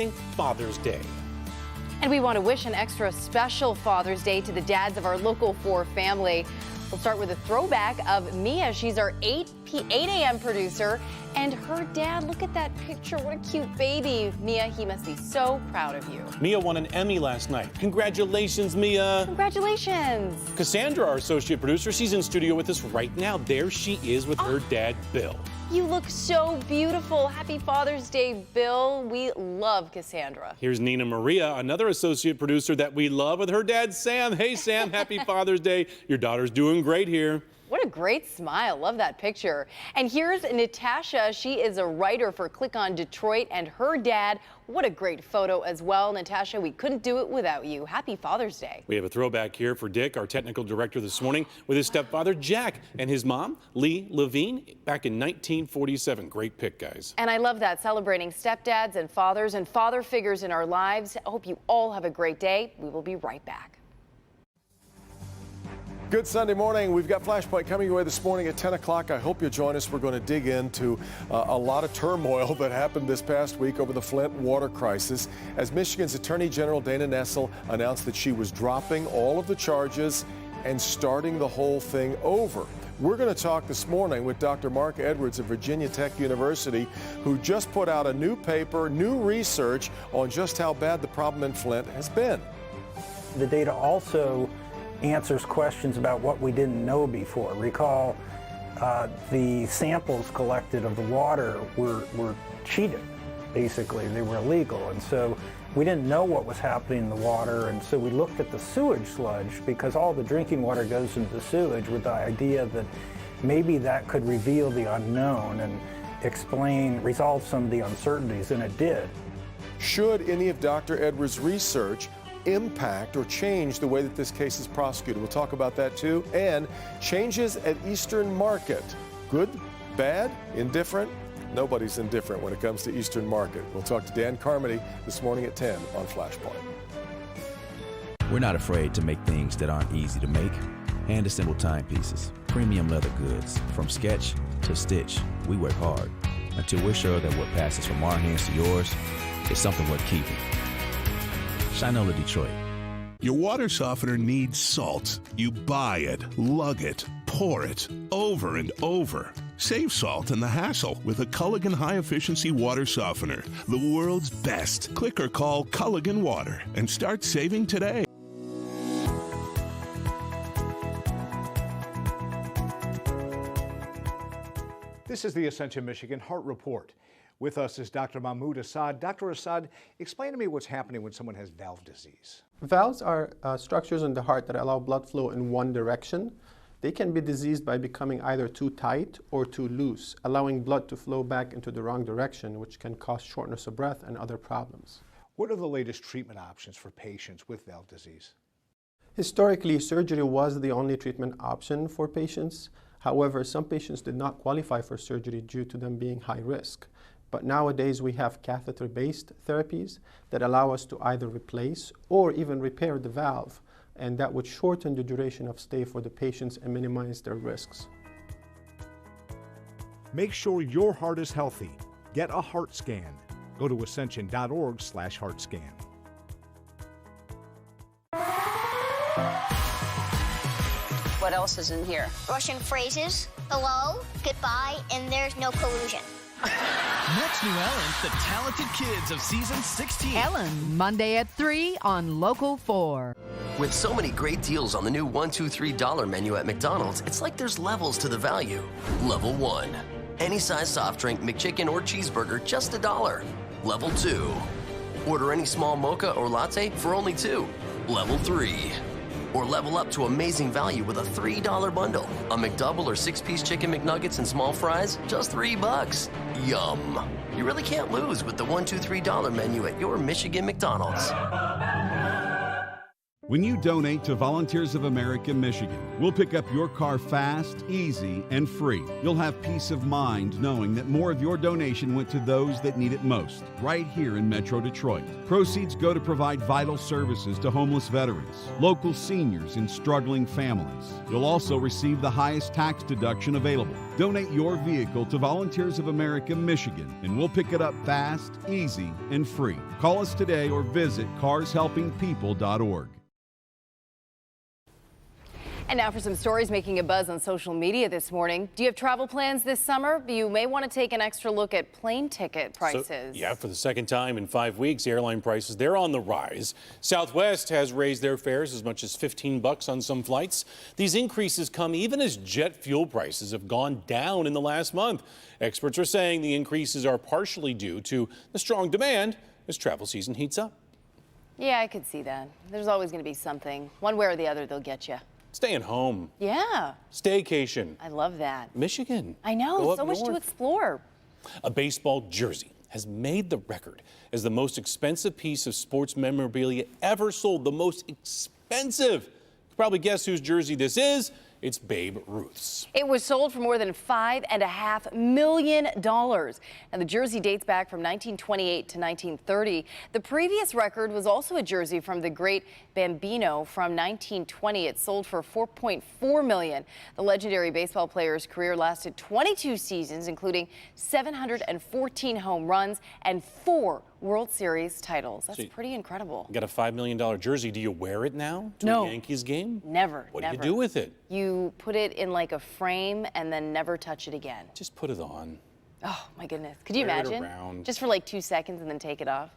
Father's Day. And we want to wish an extra special Father's Day to the dads of our Local 4 family. We'll start with a throwback of Mia. She's our 8 a.m. producer. And her dad, look at that picture. What a cute baby. Mia, he must be so proud of you. Mia won an Emmy last night. Congratulations, Mia. Congratulations. Cassandra, our associate producer, she's in studio with us right now. There she is with her dad, Bill. You look so beautiful. Happy Father's Day, Bill. We love Cassandra. Here's Nina Maria, another associate producer that we love, with her dad, Sam. Hey, Sam, happy Father's Day. Your daughter's doing great here. What a great smile. Love that picture. And here's Natasha. She is a writer for Click on Detroit, and her dad. What a great photo as well. Natasha, we couldn't do it without you. Happy Father's Day. We have a throwback here for Dick, our technical director this morning, with his stepfather, Jack, and his mom, Lee Levine, back in 1947. Great pick, guys. And I love that, celebrating stepdads and father figures in our lives. I hope you all have a great day. We will be right back. Good Sunday morning. We've got Flashpoint coming your way this morning at 10 o'clock. I hope you'll join us. We're going to dig into a lot of turmoil that happened this past week over the Flint water crisis as Michigan's Attorney General Dana Nessel announced that she was dropping all of the charges and starting the whole thing over. We're going to talk this morning with Dr. Mark Edwards of Virginia Tech University, who just put out a new paper, new research on just how bad the problem in Flint has been. The data also answers questions about what we didn't know before. Recall the samples collected of the water were cheated, basically. They were illegal, and so we didn't know what was happening in the water, and so we looked at the sewage sludge, because all the drinking water goes into the sewage, with the idea that maybe that could reveal the unknown and resolve some of the uncertainties, and it did. Should any of Dr. Edwards' research impact or change the way that this case is prosecuted? We'll talk about that too. And changes at Eastern Market. Good, bad, indifferent? Nobody's indifferent when it comes to Eastern Market. We'll talk to Dan Carmody this morning at 10 on Flashpoint. We're not afraid to make things that aren't easy to make. Hand-assembled timepieces, premium leather goods, from sketch to stitch. We work hard until we're sure that what passes from our hands to yours is something worth keeping. Shinola Detroit. Your water softener needs salt. You buy it, lug it, pour it, over and over. Save salt and the hassle with a Culligan high-efficiency water softener, the world's best. Click or call Culligan Water and start saving today. This is the Ascension Michigan Heart Report. With us is Dr. Mahmoud Assad. Dr. Assad, explain to me what's happening when someone has valve disease. Valves are structures in the heart that allow blood flow in one direction. They can be diseased by becoming either too tight or too loose, allowing blood to flow back into the wrong direction, which can cause shortness of breath and other problems. What are the latest treatment options for patients with valve disease? Historically, surgery was the only treatment option for patients. However, some patients did not qualify for surgery due to them being high risk. But nowadays we have catheter-based therapies that allow us to either replace or even repair the valve, and that would shorten the duration of stay for the patients and minimize their risks. Make sure your heart is healthy. Get a heart scan. Go to ascension.org/heartscan. What else is in here? Russian phrases, hello, goodbye, and there's no collusion. Next new Ellen's the talented kids of season 16. Ellen, Monday at 3 on Local 4. With so many great deals on the new $1, $2, $3 menu at McDonald's, it's like there's levels to the value. Level 1, any size soft drink, McChicken or cheeseburger, just $1. Level 2, order any small mocha or latte for only $2. Level 3, or level up to amazing value with a $3 bundle. A McDouble or 6-piece chicken McNuggets and small fries, just $3. Yum. You really can't lose with the $1, $2, $3 menu at your Michigan McDonald's. When you donate to Volunteers of America Michigan, we'll pick up your car fast, easy, and free. You'll have peace of mind knowing that more of your donation went to those that need it most, right here in Metro Detroit. Proceeds go to provide vital services to homeless veterans, local seniors, and struggling families. You'll also receive the highest tax deduction available. Donate your vehicle to Volunteers of America Michigan, and we'll pick it up fast, easy, and free. Call us today or visit carshelpingpeople.org. And now for some stories making a buzz on social media this morning. Do you have travel plans this summer? You may want to take an extra look at plane ticket prices. So, for the second time in 5 weeks, airline prices, they're on the rise. Southwest has raised their fares as much as $15 on some flights. These increases come even as jet fuel prices have gone down in the last month. Experts are saying the increases are partially due to the strong demand as travel season heats up. Yeah, I could see that. There's always going to be something. One way or the other, they'll get you. Staying home. Yeah. Staycation. I love that. Michigan. I know, so much to explore. A baseball jersey has made the record as the most expensive piece of sports memorabilia ever sold. The most expensive. You can probably guess whose jersey this is. It's Babe Ruth's. It was sold for more than $5.5 million. And the jersey dates back from 1928 to 1930. The previous record was also a jersey from the great Bambino from 1920. It sold for $4.4 million. The legendary baseball player's career lasted 22 seasons, including 714 home runs and 4 World Series titles. That's pretty incredible. You got a $5 million jersey. Do you wear it now to No. a Yankees game? Never. What never. do you do with it? You put it in like a frame and then never touch it again. Just put it on. Oh my goodness. Could you Wear it imagine? around. Just for like 2 seconds and then take it off.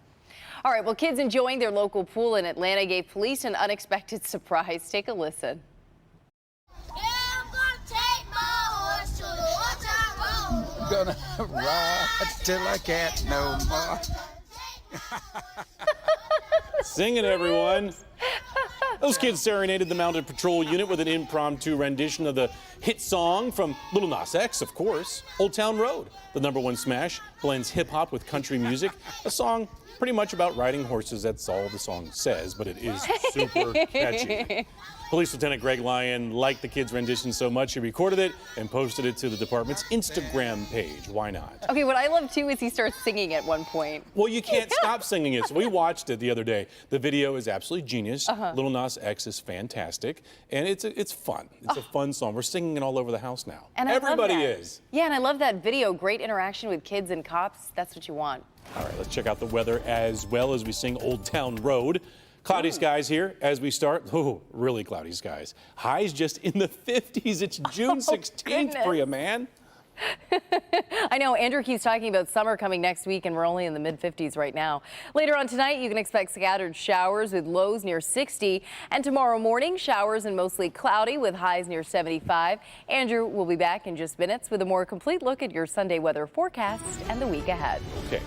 All right, well, kids enjoying their local pool in Atlanta gave police an unexpected surprise. Take a listen. Gonna ride till I can't no more. Sing it, everyone. Those kids serenaded the Mounted Patrol unit with an impromptu rendition of the hit song from Lil Nas X, of course, Old Town Road. The #1 smash blends hip-hop with country music, a song pretty much about riding horses. That's all the song says, but it is super catchy. Police Lieutenant Greg Lyon liked the kids' rendition so much he recorded it and posted it to the department's Instagram page. Why not? Okay, what I love too is he starts singing at one point. Well, you can't stop singing it. So we watched it the other day. The video is absolutely genius. Lil Nas X is fantastic, and it's fun. It's a fun song. We're singing it all over the house now. And everybody I love that. is. Yeah, and I love that video. Great interaction with kids and cops. That's what you want. All right, let's check out the weather as well as we sing Old Town Road. Cloudy skies here as we start. Oh, really cloudy skies. Highs just in the 50s. It's June 16th for you, man. I know Andrew keeps talking about summer coming next week, and we're only in the mid-50s right now. Later on tonight, you can expect scattered showers with lows near 60. And tomorrow morning, showers and mostly cloudy with highs near 75. Andrew will be back in just minutes with a more complete look at your Sunday weather forecast and the week ahead. Okay.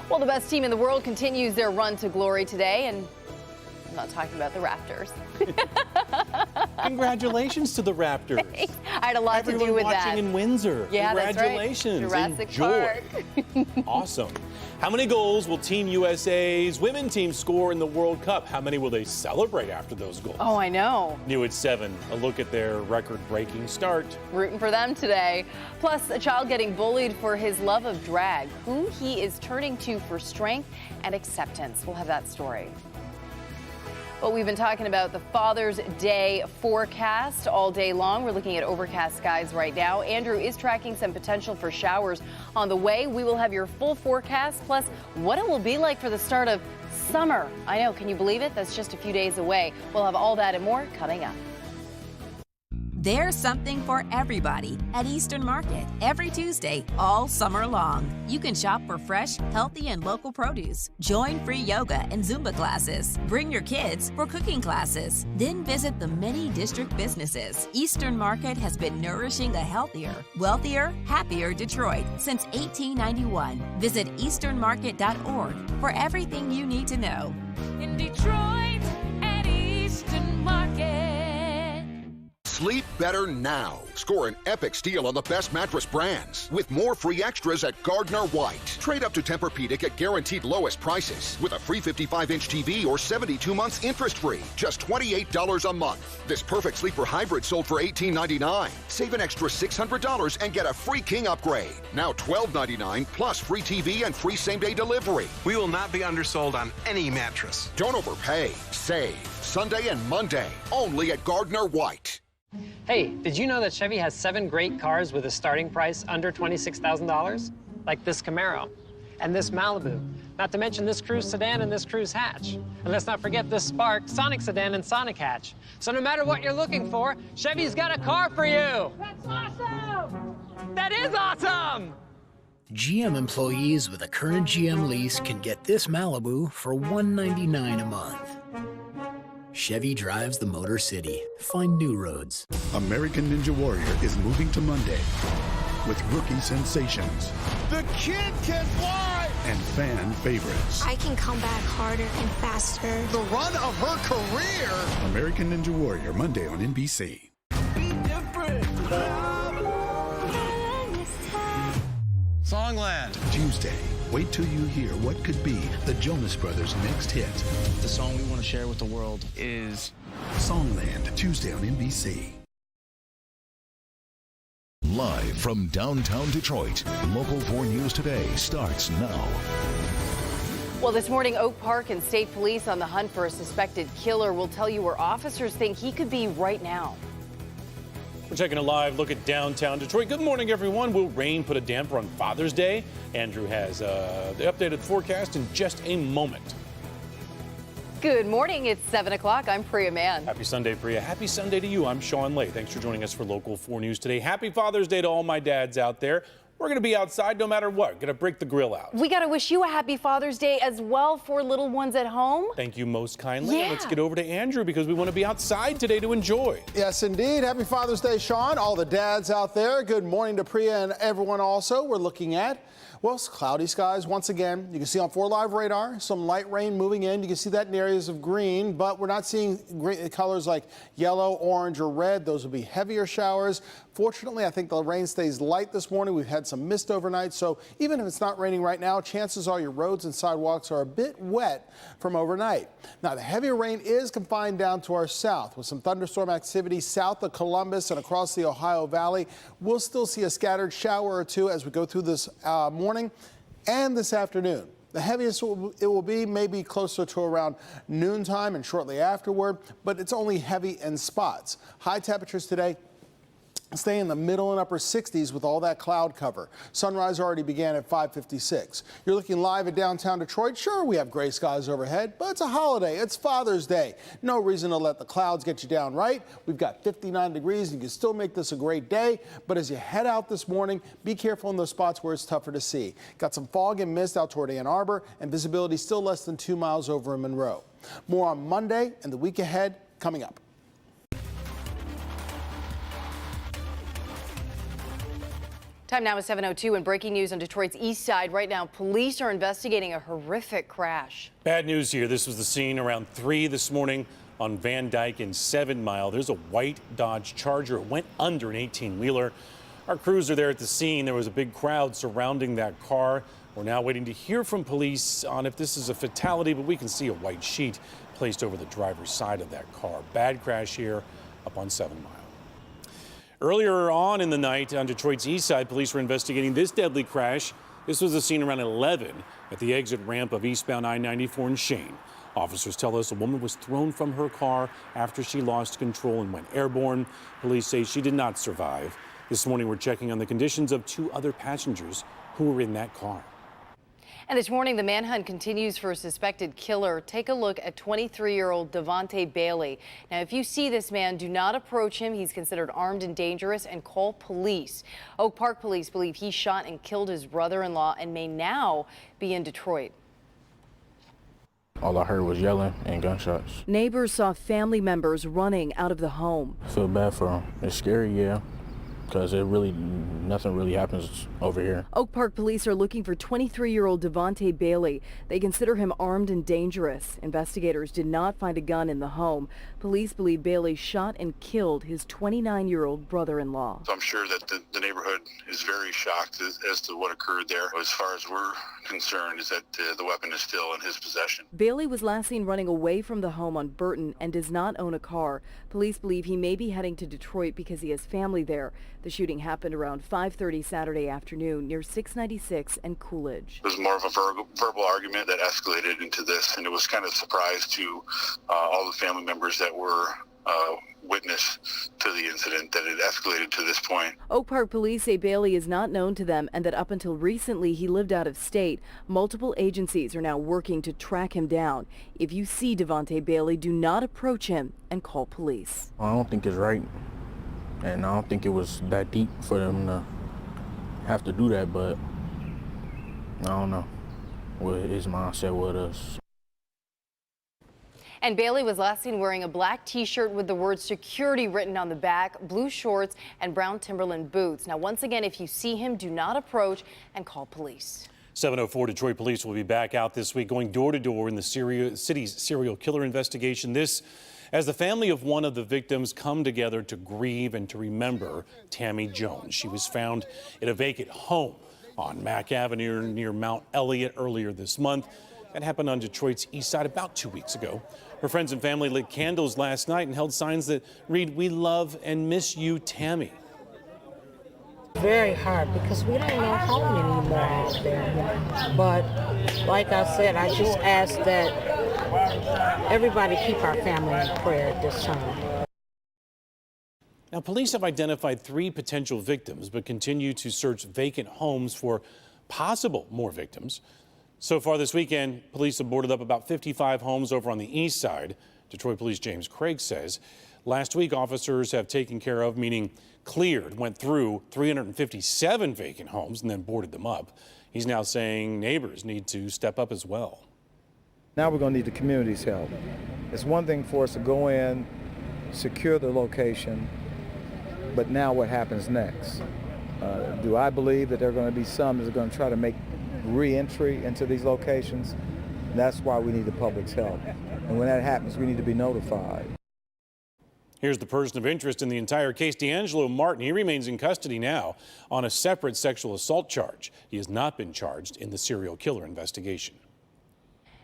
Well, the best team in the world continues their run to glory today, and I'm not talking about the Raptors. Congratulations to the Raptors. I had a lot to do with that. Watching in Windsor. Yeah, Congratulations. That's right. Jurassic Enjoy. Park. Awesome. How many goals will Team USA's women team score in the World Cup? How many will they celebrate after those goals? Oh, I know. New at 7. A look at their record-breaking start. Rooting for them today. Plus, a child getting bullied for his love of drag. Who he is turning to for strength and acceptance. We'll have that story. Well, we've been talking about the Father's Day forecast all day long. We're looking at overcast skies right now. Andrew is tracking some potential for showers on the way. We will have your full forecast, plus what it will be like for the start of summer. I know, can you believe it? That's just a few days away. We'll have all that and more coming up. There's something for everybody at Eastern Market every Tuesday all summer long. You can shop for fresh, healthy, and local produce. Join free yoga and Zumba classes. Bring your kids for cooking classes. Then visit the many district businesses. Eastern Market has been nourishing a healthier, wealthier, happier Detroit since 1891. Visit easternmarket.org for everything you need to know. In Detroit at Eastern Market. Sleep better now. Score an epic steal on the best mattress brands with more free extras at Gardner White. Trade up to Tempur-Pedic at guaranteed lowest prices with a free 55-inch TV or 72 months interest-free. Just $28 a month. This perfect sleeper hybrid sold for $18.99. Save an extra $600 and get a free King upgrade. Now $12.99 plus free TV and free same-day delivery. We will not be undersold on any mattress. Don't overpay. Save. Sunday and Monday. Only at Gardner White. Hey, did you know that Chevy has 7 great cars with a starting price under $26,000? Like this Camaro and this Malibu. Not to mention this Cruze sedan and this Cruze hatch. And let's not forget this Spark, Sonic sedan, and Sonic hatch. So no matter what you're looking for, Chevy's got a car for you. That's awesome! That is awesome! GM employees with a current GM lease can get this Malibu for $199 a month. Chevy drives the Motor City. Find new roads. American Ninja Warrior is moving to Monday with rookie sensations. The kid can fly! And fan favorites. I can come back harder and faster. The run of her career! American Ninja Warrior, Monday on NBC. Be different! Songland. Tuesday, wait till you hear what could be the Jonas Brothers' next hit. The song we want to share with the world is Songland, Tuesday on NBC. Live from downtown Detroit, Local 4 News Today starts now. Well, this morning, Oak Park and state police on the hunt for a suspected killer will tell you where officers think he could be right now. We're taking a live look at downtown Detroit. Good morning, everyone. Will rain put a damper on Father's Day? Andrew has the updated forecast in just a moment. Good morning. It's 7 o'clock. I'm Priya Mann. Happy Sunday, Priya. Happy Sunday to you. I'm Sean Lay. Thanks for joining us for Local 4 News today. Happy Father's Day to all my dads out there. We're going to be outside no matter what. Going to break the grill out. We got to wish you a happy Father's Day as well for little ones at home. Thank you most kindly. Yeah. Let's get over to Andrew because we want to be outside today to enjoy. Yes, indeed. Happy Father's Day, Sean. All the dads out there. Good morning to Priya and everyone also. We're looking at, well, cloudy skies once again. You can see on 4 Live radar some light rain moving in. You can see that in areas of green, but we're not seeing colors like yellow, orange, or red. Those will be heavier showers. Fortunately, I think the rain stays light this morning. We've had some mist overnight, so even if it's not raining right now, chances are your roads and sidewalks are a bit wet from overnight. Now, the heavier rain is confined down to our south with some thunderstorm activity south of Columbus and across the Ohio Valley. We'll still see a scattered shower or two as we go through this morning and this afternoon. The heaviest it will be maybe closer to around noontime and shortly afterward, but it's only heavy in spots. High temperatures today stay in the middle and upper 60s with all that cloud cover. Sunrise already began at 5:56. You're looking live at downtown Detroit. Sure, we have gray skies overhead, but it's a holiday. It's Father's Day. No reason to let the clouds get you down, right? We've got 59 degrees. You can still make this a great day, but as you head out this morning, be careful in those spots where it's tougher to see. Got some fog and mist out toward Ann Arbor, and visibility still less than 2 miles over in Monroe. More on Monday and the week ahead coming up. Time now is 7:02 and breaking news on Detroit's east side. Right now, police are investigating a horrific crash. Bad news here. This was the scene around 3 this morning on Van Dyke and 7 Mile. There's a white Dodge Charger. It went under an 18-wheeler. Our crews are there at the scene. There was a big crowd surrounding that car. We're now waiting to hear from police on if this is a fatality, but we can see a white sheet placed over the driver's side of that car. Bad crash here up on 7 Mile. Earlier on in the night on Detroit's east side, police were investigating this deadly crash. This was the scene around 11 at the exit ramp of eastbound I-94 in Shane. Officers tell us a woman was thrown from her car after she lost control and went airborne. Police say she did not survive. This morning, we're checking on the conditions of 2 other passengers who were in that car. And this morning, the manhunt continues for a suspected killer. Take a look at 23-year-old Devontae Bailey. Now, if you see this man, do not approach him. He's considered armed and dangerous, and call police. Oak Park police believe he shot and killed his brother-in-law and may now be in Detroit. All I heard was yelling and gunshots. Neighbors saw family members running out of the home. I feel bad for them. It's scary, yeah. because nothing really happens over here. Oak Park police are looking for 23-year-old Devontae Bailey. They consider him armed and dangerous. Investigators did not find a gun in the home. Police believe Bailey shot and killed his 29-year-old brother-in-law. So I'm sure that the neighborhood is very shocked as to what occurred there. As far as we're concerned, is that the weapon is still in his possession. Bailey was last seen running away from the home on Burton and does not own a car. Police believe he may be heading to Detroit because he has family there. The shooting happened around 5:30 Saturday afternoon near 696 and Coolidge. It was more of a verbal argument that escalated into this, and it was kind of a surprise to all the family members that were witness to the incident that it escalated to this point. Oak Park police say Bailey is not known to them and that up until recently he lived out of state. Multiple agencies are now working to track him down. If you see Devontae Bailey, do not approach him and call police. I don't think it's right, and I don't think it was that deep for them to have to do that, but I don't know what his mindset was. And Bailey was last seen wearing a black T-shirt with the word security written on the back, blue shorts, and brown Timberland boots. Now, once again, if you see him, do not approach and call police. 704 Detroit police will be back out this week going door to door in the city's serial killer investigation. This as the family of one of the victims come together to grieve and to remember Tammy Jones. She was found in a vacant home on Mack Avenue near Mount Elliott earlier this month. That happened on Detroit's east side about 2 weeks ago. Her friends and family lit candles last night and held signs that read, "We love and miss you, Tammy." Very hard because we don't know home anymore out there. But like I said, I just ask that everybody keep our family in prayer at this time. Now, police have identified 3 potential victims, but continue to search vacant homes for possible more victims. So far this weekend, police have boarded up about 55 homes over on the east side. Detroit Police James Craig says last week officers have taken care of, meaning cleared, went through 357 vacant homes and then boarded them up. He's now saying neighbors need to step up as well. Now we're going to need the community's help. It's one thing for us to go in, secure the location, but now what happens next? Do I believe that there are going to be some that are going to try to make re-entry into these locations? That's why we need the public's help. And when that happens, we need to be notified. Here's the person of interest in the entire case, D'Angelo Martin. He remains in custody now on a separate sexual assault charge. He has not been charged in the serial killer investigation.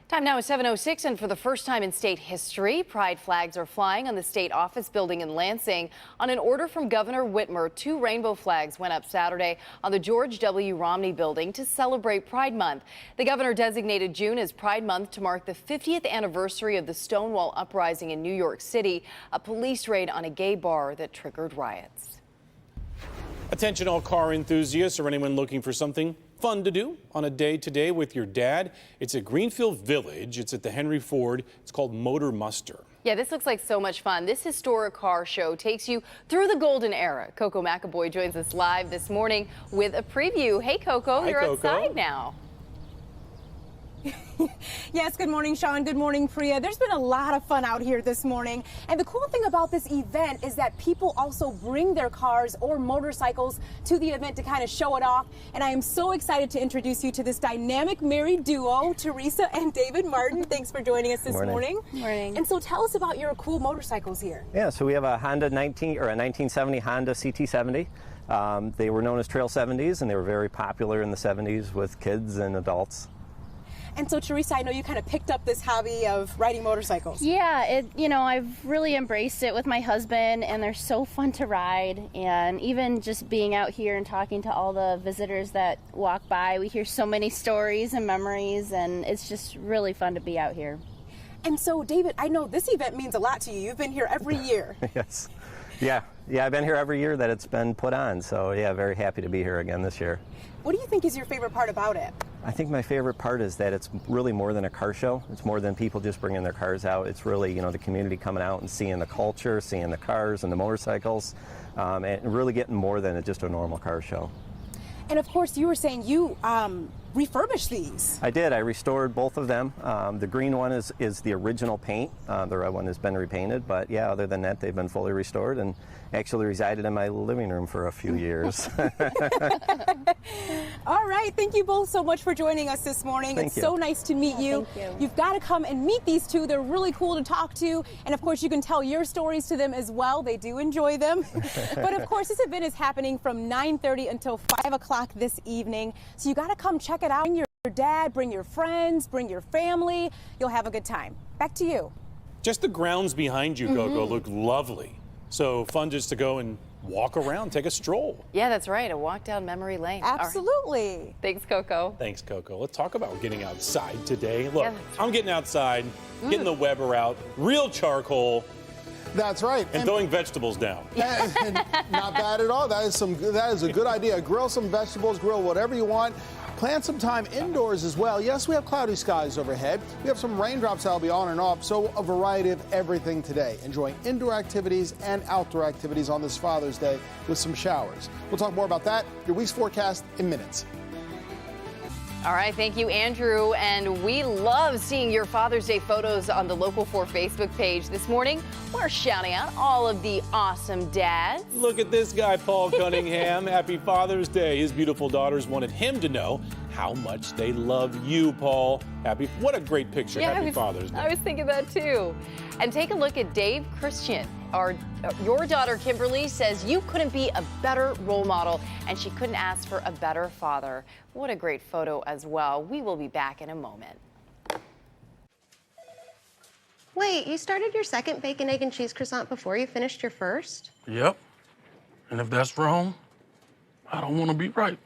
Time now is 7:06, and for the first time in state history, pride flags are flying on the state office building in Lansing. On an order from Governor Whitmer, 2 rainbow flags went up Saturday on the George W. Romney building to celebrate Pride Month. The governor designated June as Pride Month to mark the 50th anniversary of the Stonewall Uprising in New York City, a police raid on a gay bar that triggered riots. Attention all car enthusiasts or anyone looking for something fun to do on a day today with your dad. It's at Greenfield Village. It's at the Henry Ford. It's called Motor Muster. Yeah, this looks like so much fun. This historic car show takes you through the golden era. Coco McAvoy joins us live this morning with a preview. Hey, Coco, Hi, you're Coco. outside now. Yes, good morning, Sean. Good morning, Priya. There's been a lot of fun out here this morning. And the cool thing about this event is that people also bring their cars or motorcycles to the event to kind of show it off. And I am so excited to introduce you to this dynamic married duo, Teresa and David Martin. Thanks for joining us this morning. Morning. And so tell us about your cool motorcycles here. Yeah, so we have a Honda 1970 Honda CT70. They were known as Trail 70s, and they were very popular in the 70s with kids and adults. And so, Teresa, I know you kind of picked up this hobby of riding motorcycles. Yeah, I've really embraced it with my husband, and they're so fun to ride. And even just being out here and talking to all the visitors that walk by, we hear so many stories and memories, and it's just really fun to be out here. And so, David, I know this event means a lot to you. You've been here every year. Yes. Yeah, I've been here every year that it's been put on, so yeah, very happy to be here again this year. What do you think is your favorite part about it? I think my favorite part is that it's really more than a car show. It's more than people just bringing their cars out. It's really, the community coming out and seeing the culture, seeing the cars and the motorcycles, and really getting more than just a normal car show. And of course, you were saying you refurbished these. I did. I restored both of them. The green one is the original paint. The red one has been repainted. But yeah, other than that, they've been fully restored and actually resided in my living room for a few years. All right. Thank you both so much for joining us this morning. It's so nice to meet you. Thank you. You've got to come and meet these two. They're really cool to talk to. And of course, you can tell your stories to them as well. They do enjoy them. But of course, this event is happening from 9:30 until 5 o'clock this evening. So you got to come check it out. Bring your dad, bring your friends, bring your family. You'll have a good time. Back to you. Just the grounds behind you, Coco, look lovely. So fun just to go and walk around, take a stroll. Yeah, that's right. A walk down memory lane. Absolutely. Right. Thanks, Coco. Thanks, Coco. Let's talk about getting outside today. Look, I'm getting outside, getting the Weber out, real charcoal. That's right. And throwing vegetables down. Not bad at all. That is a good idea. Grill some vegetables, grill whatever you want. Plan some time indoors as well. Yes, we have cloudy skies overhead. We have some raindrops that'll be on and off, so a variety of everything today. Enjoying indoor activities and outdoor activities on this Father's Day with some showers. We'll talk more about that, your week's forecast in minutes. All right, thank you, Andrew. And we love seeing your Father's Day photos on the Local 4 Facebook page. This morning, we're shouting out all of the awesome dads. Look at this guy, Paul Cunningham. Happy Father's Day. His beautiful daughters wanted him to know how much they love you, Paul. What a great picture. Yeah, Happy Father's Day. I was thinking that too. And take a look at Dave Christian. Your daughter Kimberly says you couldn't be a better role model and she couldn't ask for a better father. What a great photo as well. We will be back in a moment. Wait, you started your second bacon, egg, and cheese croissant before you finished your first? Yep. And if that's wrong, I don't want to be right.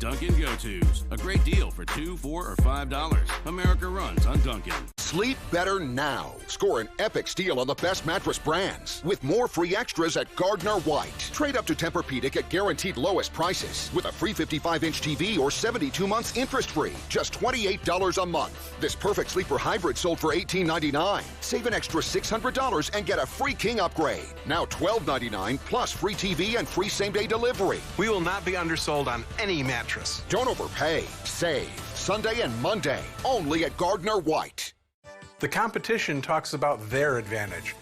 Dunkin' Go-Tos. A great deal for $2, $4, or $5. America runs on Dunkin'. Sleep better now. Score an epic steal on the best mattress brands with more free extras at Gardner White. Trade up to Tempur-Pedic at guaranteed lowest prices with a free 55-inch TV or 72 months interest-free. Just $28 a month. This perfect sleeper hybrid sold for $18.99. Save an extra $600 and get a free King upgrade. Now $12.99 plus free TV and free same-day delivery. We will not be undersold on any mattress. Don't overpay. Save. Sunday and Monday. Only at Gardner White. The competition talks about their advantage.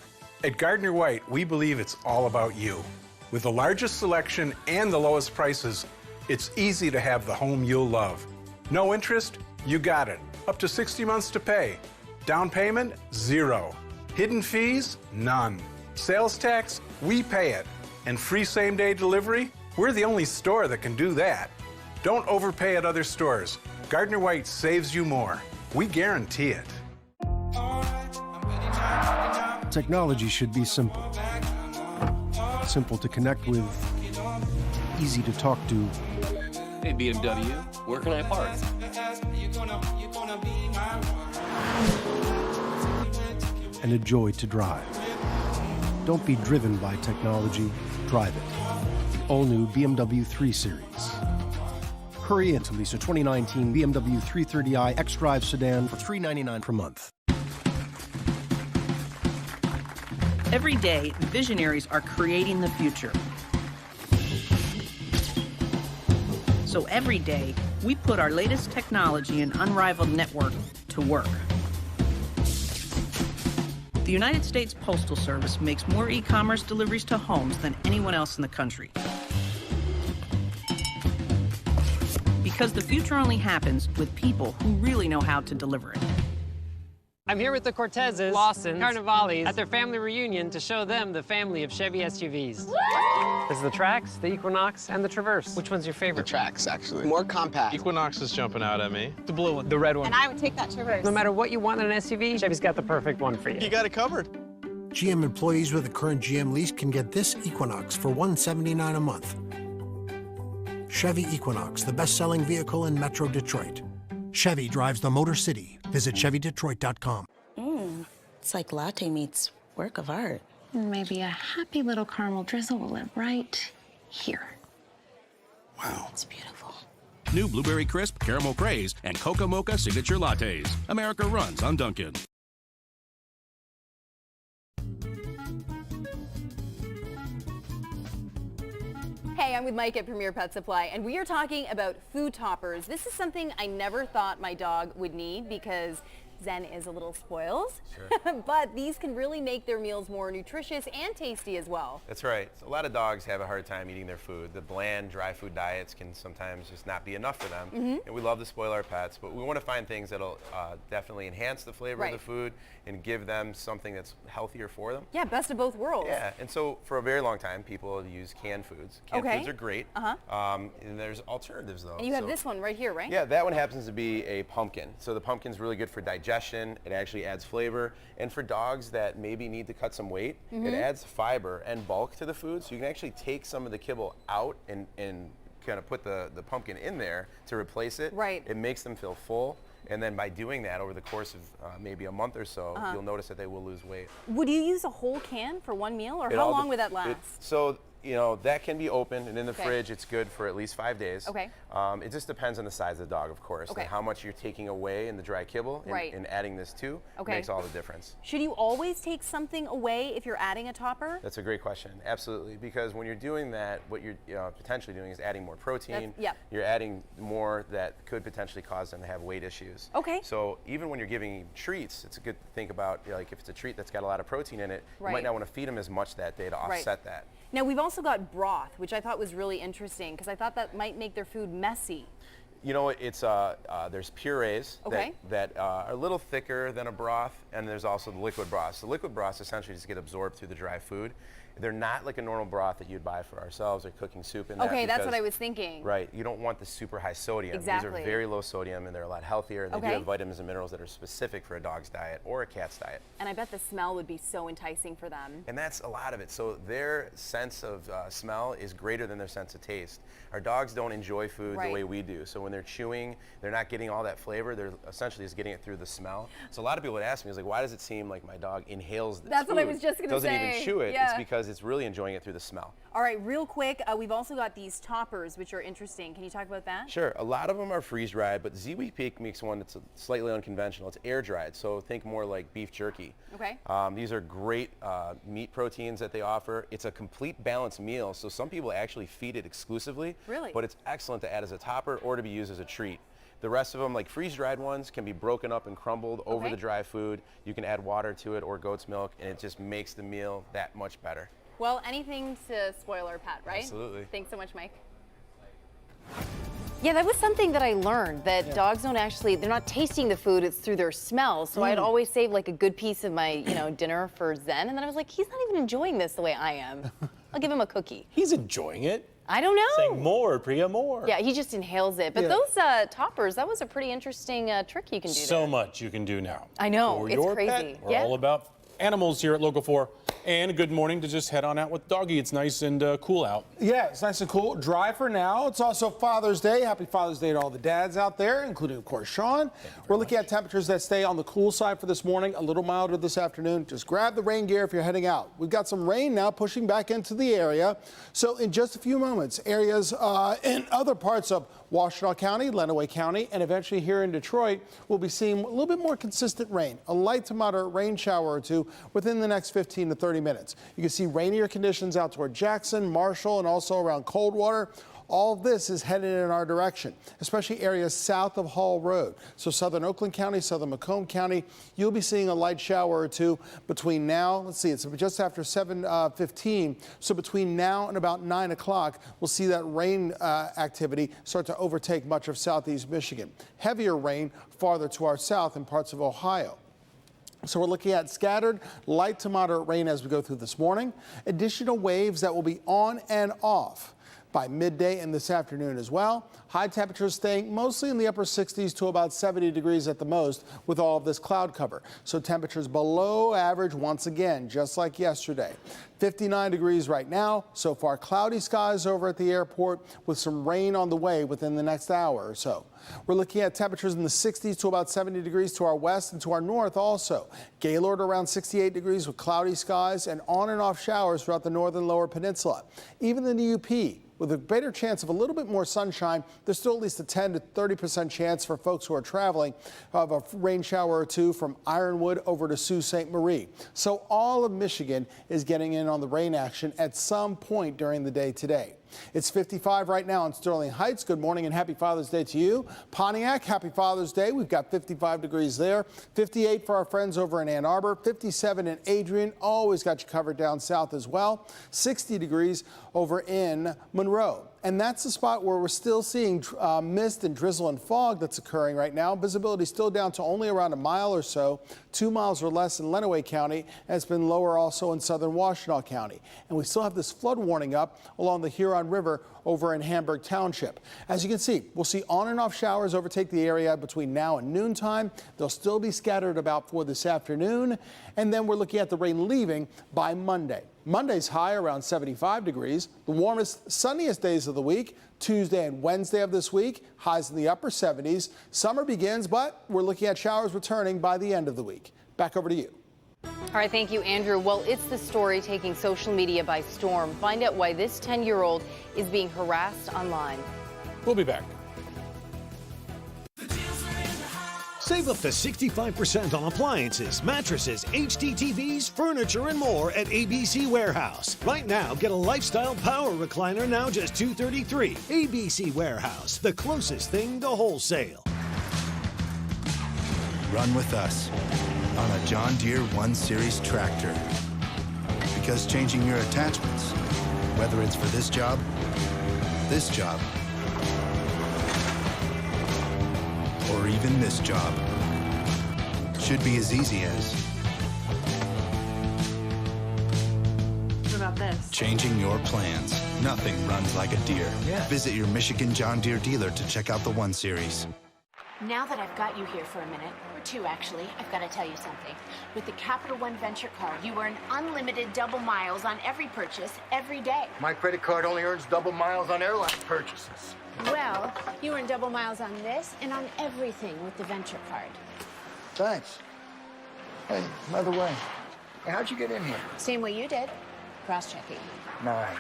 At Gardner White, we believe it's all about you. With the largest selection and the lowest prices, it's easy to have the home you'll love. No interest? You got it. Up to 60 months to pay. Down payment? 0. Hidden fees? None. Sales tax? We pay it. And free same-day delivery? We're the only store that can do that. Don't overpay at other stores. Gardner White saves you more. We guarantee it. Technology should be simple. Simple to connect with, easy to talk to. Hey, BMW, where can I park? And a joy to drive. Don't be driven by technology, drive it. The all-new BMW 3 Series. Hurry in to lease a 2019 BMW 330i xDrive sedan for $399 per month. Every day, visionaries are creating the future. So every day, we put our latest technology and unrivaled network to work. The United States Postal Service makes more e-commerce deliveries to homes than anyone else in the country. Because the future only happens with people who really know how to deliver it. I'm here with the Cortezes, Lawsons, Carnivales at their family reunion to show them the family of Chevy SUVs. There's the Trax, the Equinox, and the Traverse. Which one's your favorite? The Trax, actually. More compact. Equinox is jumping out at me. The blue one. The red one. And I would take that Traverse. No matter what you want in an SUV, Chevy's got the perfect one for you. You got it covered. GM employees with a current GM lease can get this Equinox for $179 a month. Chevy Equinox, the best-selling vehicle in Metro Detroit. Chevy drives the Motor City. Visit ChevyDetroit.com. It's like latte meets work of art. Maybe a happy little caramel drizzle will live right here. Wow. It's beautiful. New Blueberry Crisp, Caramel Craze, and Coca Mocha Signature Lattes. America runs on Dunkin'. Hey, I'm with Mike at Premier Pet Supply, and we are talking about food toppers. This is something I never thought my dog would need because Zen is a little spoiled, sure. But these can really make their meals more nutritious and tasty as well. That's right. So a lot of dogs have a hard time eating their food. The bland, dry food diets can sometimes just not be enough for them. And we love to spoil our pets, but we want to find things that'll definitely enhance the flavor of the food and give them something that's healthier for them. Yeah, best of both worlds. Yeah, and so for a very long time, people use canned foods. Canned foods are great. And there's alternatives though. And you have this one right here, right? Yeah, that one happens to be a pumpkin. So the pumpkin's really good for digestion. It actually adds flavor. And for dogs that maybe need to cut some weight, it adds fiber and bulk to the food. So you can actually take some of the kibble out and kind of put the pumpkin in there to replace it. Right. It makes them feel full. And then by doing that over the course of maybe a month or so, you'll notice that they will lose weight. Would you use a whole can for one meal, or how long would that last? So, you know, that can be open and in the fridge. It's good for at least 5 days. Okay. It just depends on the size of the dog, of course, and how much you're taking away in the dry kibble and adding this to makes all the difference. Should you always take something away if you're adding a topper? That's a great question. Absolutely, because when you're doing that, what you're potentially doing is adding more protein. You're adding more that could potentially cause them to have weight issues. Okay. So even when you're giving treats, it's good to think about, like, if it's a treat that's got a lot of protein in it, you might not want to feed them as much that day to offset that. Now, we've also got broth, which I thought was really interesting because I thought that might make their food messy. You know, it's there's purees that are a little thicker than a broth, and there's also the liquid broths. The liquid broths essentially just get absorbed through the dry food. They're not like a normal broth that you'd buy for ourselves or cooking soup in that. Okay, that's what I was thinking. Right, you don't want the super high sodium. Exactly. These are very low sodium and they're a lot healthier, and they do have vitamins and minerals that are specific for a dog's diet or a cat's diet. And I bet the smell would be so enticing for them. And that's a lot of it. So their sense of smell is greater than their sense of taste. Our dogs don't enjoy food the way we do. So when they're chewing, they're not getting all that flavor. They're essentially just getting it through the smell. So a lot of people would ask me, like, why does it seem like my dog inhales this That's food? what I was just going to say. Doesn't even chew it. Yeah. It's because it's really enjoying it through the smell. All right, real quick, we've also got these toppers, which are interesting. Can you talk about that? Sure. A lot of them are freeze-dried, but Ziwi Peak makes one that's slightly unconventional. It's air-dried, so think more like beef jerky. Okay. These are great meat proteins that they offer. It's a complete balanced meal, so some people actually feed it exclusively. Really? But it's excellent to add as a topper or to be used as a treat. The rest of them, like freeze-dried ones, can be broken up and crumbled over the dry food. You can add water to it or goat's milk, and it just makes the meal that much better. Well, anything to spoil our pet, right? Absolutely. Thanks so much, Mike. Yeah, that was something that I learned, that dogs don't actually, they're not tasting the food, it's through their smell. So I'd always save like a good piece of my, dinner for Zen, and then I was like, he's not even enjoying this the way I am. I'll give him a cookie. He's enjoying it. I don't know. Saying more, Priya, more. Yeah, he just inhales it. But those toppers, that was a pretty interesting trick you can do So much you can do now. I know, For it's your crazy. Pet, we're all about animals here at Local 4. And good morning to just head on out with Doggy. It's nice and cool out. Yeah, it's nice and cool. Dry for now. It's also Father's Day. Happy Father's Day to all the dads out there, including, of course, Sean. We're looking at temperatures that stay on the cool side for this morning, a little milder this afternoon. Just grab the rain gear if you're heading out. We've got some rain now pushing back into the area. So in just a few moments, areas in other parts of Washtenaw County, Lenawee County, and eventually here in Detroit, we'll be seeing a little bit more consistent rain, a light to moderate rain shower or two within the next 15 to 30 minutes. You can see rainier conditions out toward Jackson, Marshall, and also around Coldwater. All of this is headed in our direction, especially areas south of Hall Road. So southern Oakland County, southern Macomb County, you'll be seeing a light shower or two between now, let's see, it's just after 7:15. So between now and about 9 o'clock, we'll see that rain activity start to overtake much of southeast Michigan. Heavier rain farther to our south in parts of Ohio. So we're looking at scattered light to moderate rain as we go through this morning. Additional waves that will be on and off by midday and this afternoon as well. High temperatures staying mostly in the upper 60s to about 70 degrees at the most with all of this cloud cover. So temperatures below average once again, just like yesterday. 59 degrees right now. So far cloudy skies over at the airport with some rain on the way within the next hour or so. We're looking at temperatures in the 60s to about 70 degrees to our west and to our north also. Gaylord around 68 degrees with cloudy skies and on and off showers throughout the northern lower peninsula. Even in the UP, with a greater chance of a little bit more sunshine. There's still at least a 10 to 30% chance for folks who are traveling of a rain shower or two from Ironwood over to Sault Ste. Marie. So all of Michigan is getting in on the rain action at some point during the day today. It's 55 right now in Sterling Heights. Good morning and happy Father's Day to you. Pontiac, happy Father's Day. We've got 55 degrees there. 58 for our friends over in Ann Arbor. 57 in Adrian. Always got you covered down south as well. 60 degrees over in Monroe. And that's the spot where we're still seeing mist and drizzle and fog that's occurring right now. Visibility still down to only around a mile or so, 2 miles or less in Lenawee County, and it's been lower also in southern Washtenaw County. And we still have this flood warning up along the Huron River over in Hamburg Township. As you can see, we'll see on and off showers overtake the area between now and noontime. They'll still be scattered about for this afternoon. And then we're looking at the rain leaving by Monday. Monday's high around 75 degrees. The warmest, sunniest days of the week, Tuesday and Wednesday of this week, highs in the upper 70s. Summer begins, but we're looking at showers returning by the end of the week. Back over to you. All right, thank you, Andrew. Well, it's the story taking social media by storm. Find out why this 10-year-old is being harassed online. We'll be back. Save up to 65% on appliances, mattresses, HDTVs, furniture, and more at ABC Warehouse. Right now, get a Lifestyle Power Recliner now just $233. ABC Warehouse, the closest thing to wholesale. Run with us on a John Deere 1 Series tractor. Because changing your attachments, whether it's for this job, or even this job, should be as easy as what about this? Changing your plans. Nothing runs like a Deere. Yeah. Visit your Michigan John Deere dealer to check out the 1 Series. Now that I've got you here for a minute, or two actually, I've got to tell you something. With the Capital One Venture Card, you earn unlimited double miles on every purchase, every day. My credit card only earns double miles on airline purchases. Well, you earn double miles on this and on everything with the Venture Card. Thanks. Hey, by the way, how'd you get in here? Same way you did. Cross-checking. Nice.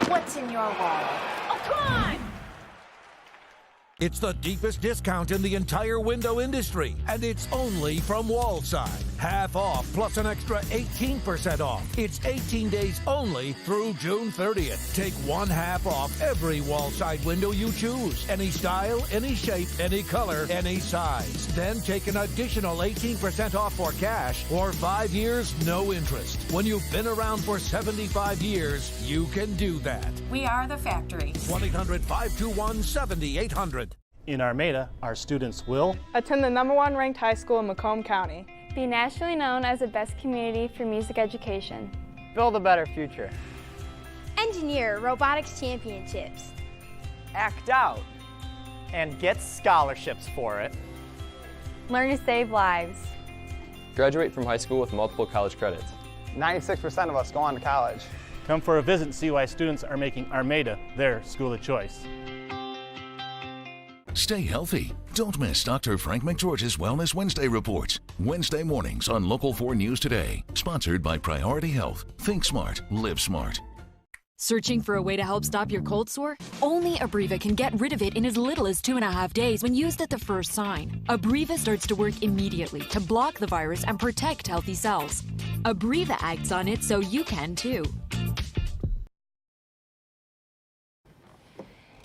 What's in your wallet? Oh, come on! It's the deepest discount in the entire window industry, and it's only from Wallside. Half off plus an extra 18% off. It's 18 days only through June 30th. Take one half off every Wallside window you choose. Any style, any shape, any color, any size. Then take an additional 18% off for cash or 5 years, no interest. When you've been around for 75 years, you can do that. We are the factory. 1-800-521-7800. In Armada, our students will attend the #1 ranked high school in Macomb County, be nationally known as the best community for music education, build a better future, engineer robotics championships, act out and get scholarships for it, learn to save lives, graduate from high school with multiple college credits. 96% of us go on to college. Come for a visit and see why students are making Armada their school of choice. Stay healthy. Don't miss Dr. Frank McGeorge's Wellness Wednesday reports. Wednesday mornings on Local 4 News Today. Sponsored by Priority Health. Think smart. Live smart. Searching for a way to help stop your cold sore? Only Abreva can get rid of it in as little as 2.5 days when used at the first sign. Abreva starts to work immediately to block the virus and protect healthy cells. Abreva acts on it so you can too.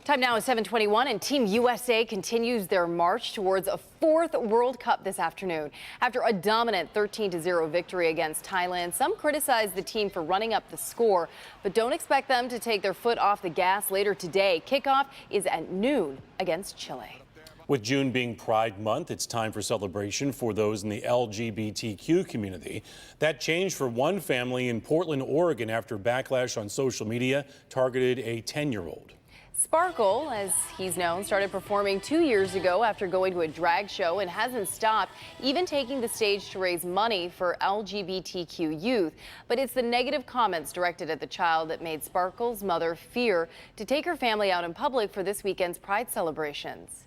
Time now is 7:21, and Team USA continues their march towards a 4th World Cup this afternoon. After a dominant 13-0 victory against Thailand, some criticize the team for running up the score, but don't expect them to take their foot off the gas later today. Kickoff is at noon against Chile. With June being Pride Month, it's time for celebration for those in the LGBTQ community. That changed for one family in Portland, Oregon, after backlash on social media targeted a 10-year-old. Sparkle, as he's known, started performing 2 years ago after going to a drag show and hasn't stopped, even taking the stage to raise money for LGBTQ youth. But it's the negative comments directed at the child that made Sparkle's mother fear to take her family out in public for this weekend's Pride celebrations.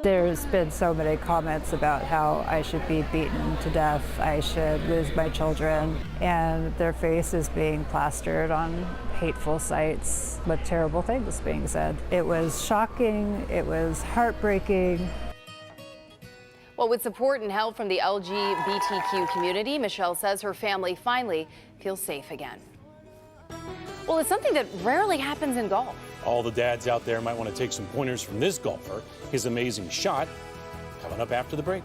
There's been so many comments about how I should be beaten to death, I should lose my children, and their face is being plastered on hateful sites with terrible things being said. It was shocking, it was heartbreaking. Well, with support and help from the LGBTQ community, Michelle says her family finally feels safe again. Well, it's something that rarely happens in golf. All the dads out there might want to take some pointers from this golfer. His amazing shot coming up after the break.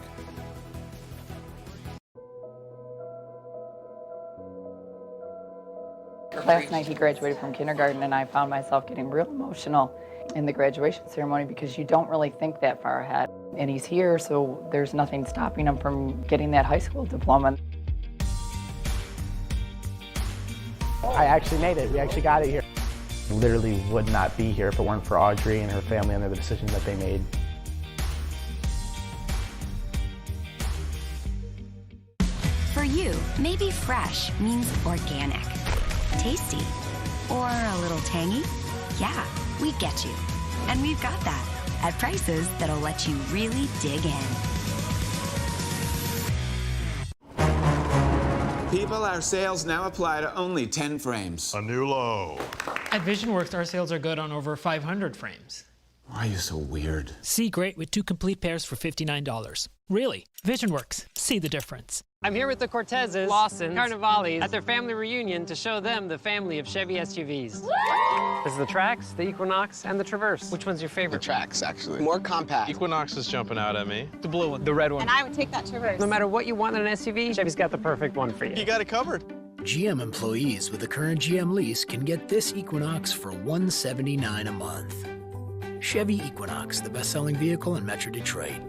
Last night he graduated from kindergarten, and I found myself getting real emotional in the graduation ceremony because you don't really think that far ahead. And he's here, so there's nothing stopping him from getting that high school diploma. I actually made it. We actually got it here. Literally would not be here if it weren't for Audrey and her family and the decisions that they made. For you, maybe fresh means organic, tasty, or a little tangy. Yeah, we get you. And we've got that at prices that'll let you really dig in. People, our sales now apply to only 10 frames. A new low. At VisionWorks, our sales are good on over 500 frames. Why are you so weird? See great with 2 complete pairs for $59. Really, VisionWorks. See the difference. I'm here with the Cortezes, Lawsons, Carnavalis at their family reunion to show them the family of Chevy SUVs. This is the Trax, the Equinox, and the Traverse. Which one's your favorite? The Trax, actually. More compact. Equinox is jumping out at me. The blue one. The red one. And I would take that Traverse. No matter what you want in an SUV, Chevy's got the perfect one for you. You got it covered. GM employees with a current GM lease can get this Equinox for $179 a month. Chevy Equinox, the best-selling vehicle in Metro Detroit.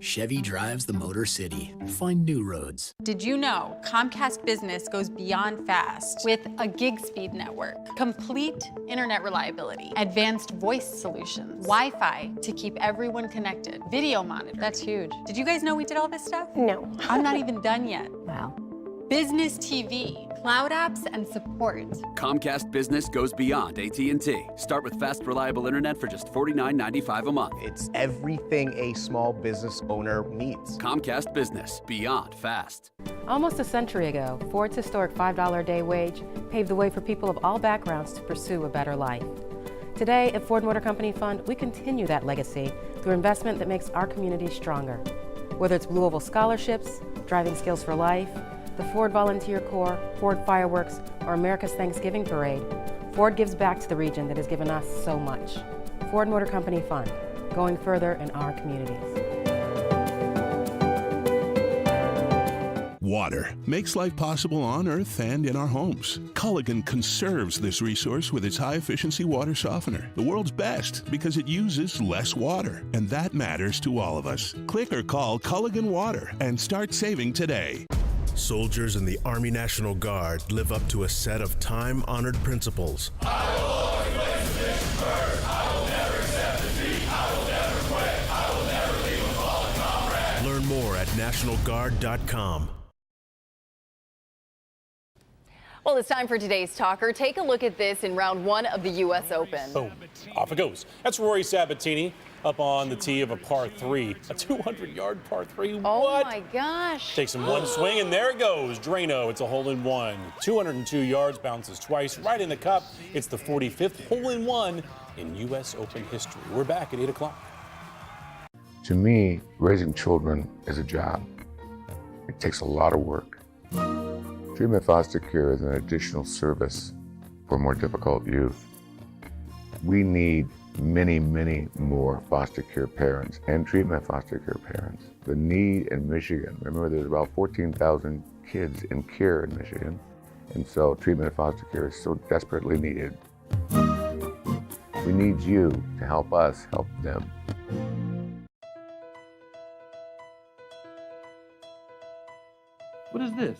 Chevy drives the Motor City. Find new roads. Did you know Comcast Business goes beyond fast with a gig speed network, complete internet reliability, advanced voice solutions, Wi-Fi to keep everyone connected, video monitor. That's huge. Did you guys know we did all this stuff? No. I'm not even done yet. Wow. Business TV, cloud apps, and support. Comcast Business goes beyond AT&T. Start with fast, reliable internet for just $49.95 a month. It's everything a small business owner needs. Comcast Business, beyond fast. Almost a century ago, Ford's historic $5 a day wage paved the way for people of all backgrounds to pursue a better life. Today, at Ford Motor Company Fund, we continue that legacy through investment that makes our community stronger. Whether it's Blue Oval scholarships, driving skills for life, the Ford Volunteer Corps, Ford Fireworks, or America's Thanksgiving Parade, Ford gives back to the region that has given us so much. Ford Motor Company Fund, going further in our communities. Water makes life possible on Earth and in our homes. Culligan conserves this resource with its high-efficiency water softener, the world's best because it uses less water, and that matters to all of us. Click or call Culligan Water and start saving today. Soldiers in the Army National Guard live up to a set of time-honored principles. I will always place the mission first. I will never accept defeat. I will never quit. I will never leave a fallen comrade. Learn more at nationalguard.com. Well, it's time for today's talker. Take a look at this in round 1 of the U.S. Open. Boom. Off it goes. That's Rory Sabatini up on the tee of a par 3. A 200-yard par 3. Oh, what? my gosh. Takes him one swing, and there it goes. Drano, it's a hole-in-one. 202 yards, bounces twice, right in the cup. It's the 45th hole-in-one in U.S. Open history. We're back at 8 o'clock. To me, raising children is a job. It takes a lot of work. Treatment foster care is an additional service for more difficult youth. We need many, many more foster care parents and treatment foster care parents. The need in Michigan, remember there's about 14,000 kids in care in Michigan, and so treatment foster care is so desperately needed. We need you to help us help them. What is this?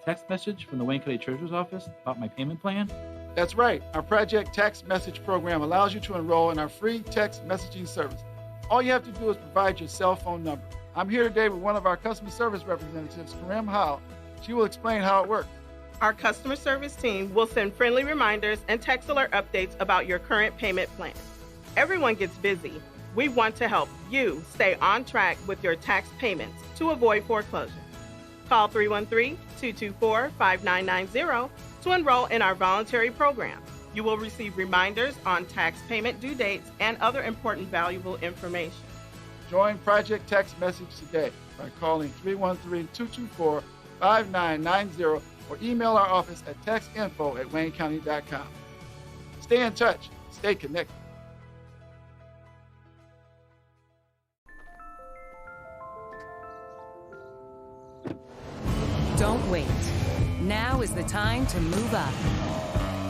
A text message from the Wayne County Treasurer's Office about my payment plan? That's right. Our Project Text Message program allows you to enroll in our free text messaging service. All you have to do is provide your cell phone number. I'm here today with one of our customer service representatives, Karim Howe. She will explain how it works. Our customer service team will send friendly reminders and text alert updates about your current payment plan. Everyone gets busy. We want to help you stay on track with your tax payments to avoid foreclosure. Call 313-224-5990 to enroll in our voluntary program. You will receive reminders on tax payment due dates and other important valuable information. Join Project Text Message today by calling 313-224-5990 or email our office at textinfo@waynecounty.com. Stay in touch. Stay connected. Don't wait. Now is the time to move up.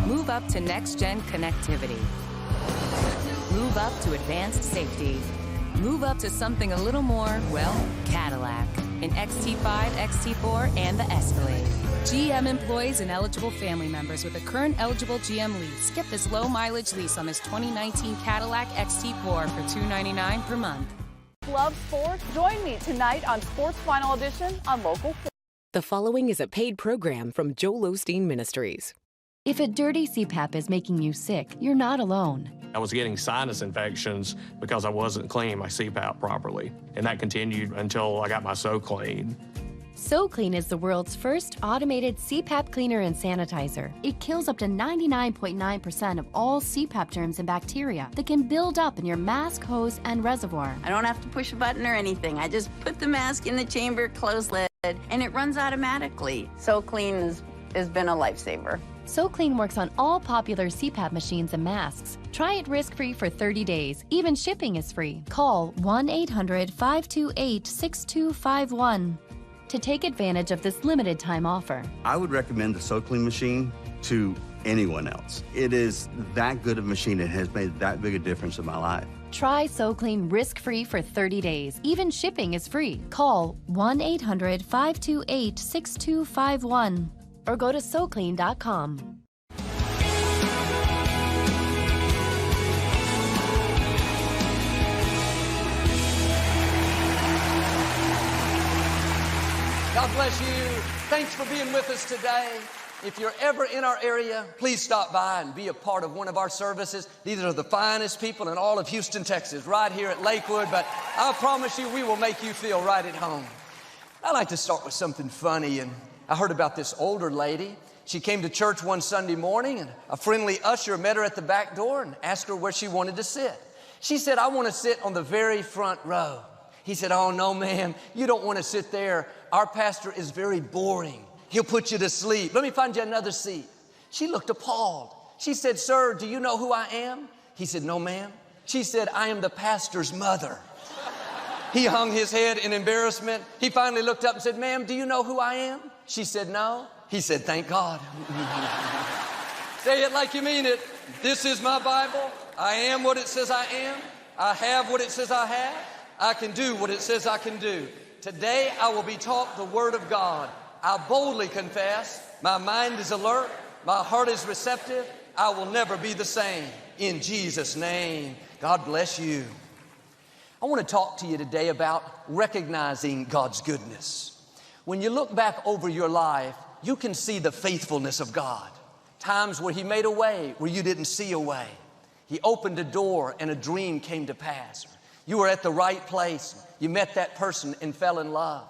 Move up to next-gen connectivity. Move up to advanced safety. Move up to something a little more, well, Cadillac. In XT5, XT4, and the Escalade. GM employees and eligible family members with a current eligible GM lease get this low-mileage lease on this 2019 Cadillac XT4 for $299 per month. Love sports? Join me tonight on Sports Final Edition on Local 4. The following is a paid program from Joel Osteen Ministries. If a dirty CPAP is making you sick, you're not alone. I was getting sinus infections because I wasn't cleaning my CPAP properly, and that continued until I got my SoClean. SoClean is the world's first automated CPAP cleaner and sanitizer. It kills up to 99.9% of all CPAP germs and bacteria that can build up in your mask, hose, and reservoir. I don't have to push a button or anything. I just put the mask in the chamber, close lid, and it runs automatically. SoClean has been a lifesaver. SoClean works on all popular CPAP machines and masks. Try it risk-free for 30 days. Even shipping is free. Call 1-800-528-6251 to take advantage of this limited time offer. I would recommend the SoClean machine to anyone else. It is that good of a machine. It has made that big a difference in my life. Try SoClean risk-free for 30 days. Even shipping is free. Call 1-800-528-6251 or go to SoClean.com. God bless you. Thanks for being with us today. If you're ever in our area, please stop by and be a part of one of our services. These are the finest people in all of Houston, Texas, right here at Lakewood, but I promise you we will make you feel right at home. I like to start with something funny, and I heard about this older lady. She came to church one Sunday morning, and a friendly usher met her at the back door and asked her where she wanted to sit. She said, "I want to sit on the very front row." He said, "Oh, no, ma'am, you don't want to sit there. Our pastor is very boring. He'll put you to sleep. Let me find you another seat." She looked appalled. She said, "Sir, do you know who I am?" He said, "No, ma'am." She said, "I am the pastor's mother." He hung his head in embarrassment. He finally looked up and said, "Ma'am, do you know who I am?" She said, "No." He said, "Thank God." Say it like you mean it. This is my Bible. I am what it says I am. I have what it says I have. I can do what it says I can do. Today I will be taught the Word of God. I boldly confess, my mind is alert, my heart is receptive. I will never be the same. In Jesus' name, God bless you. I want to talk to you today about recognizing God's goodness. When you look back over your life, you can see the faithfulness of God. Times where He made a way where you didn't see a way. He opened a door and a dream came to pass. You were at the right place. You met that person and fell in love.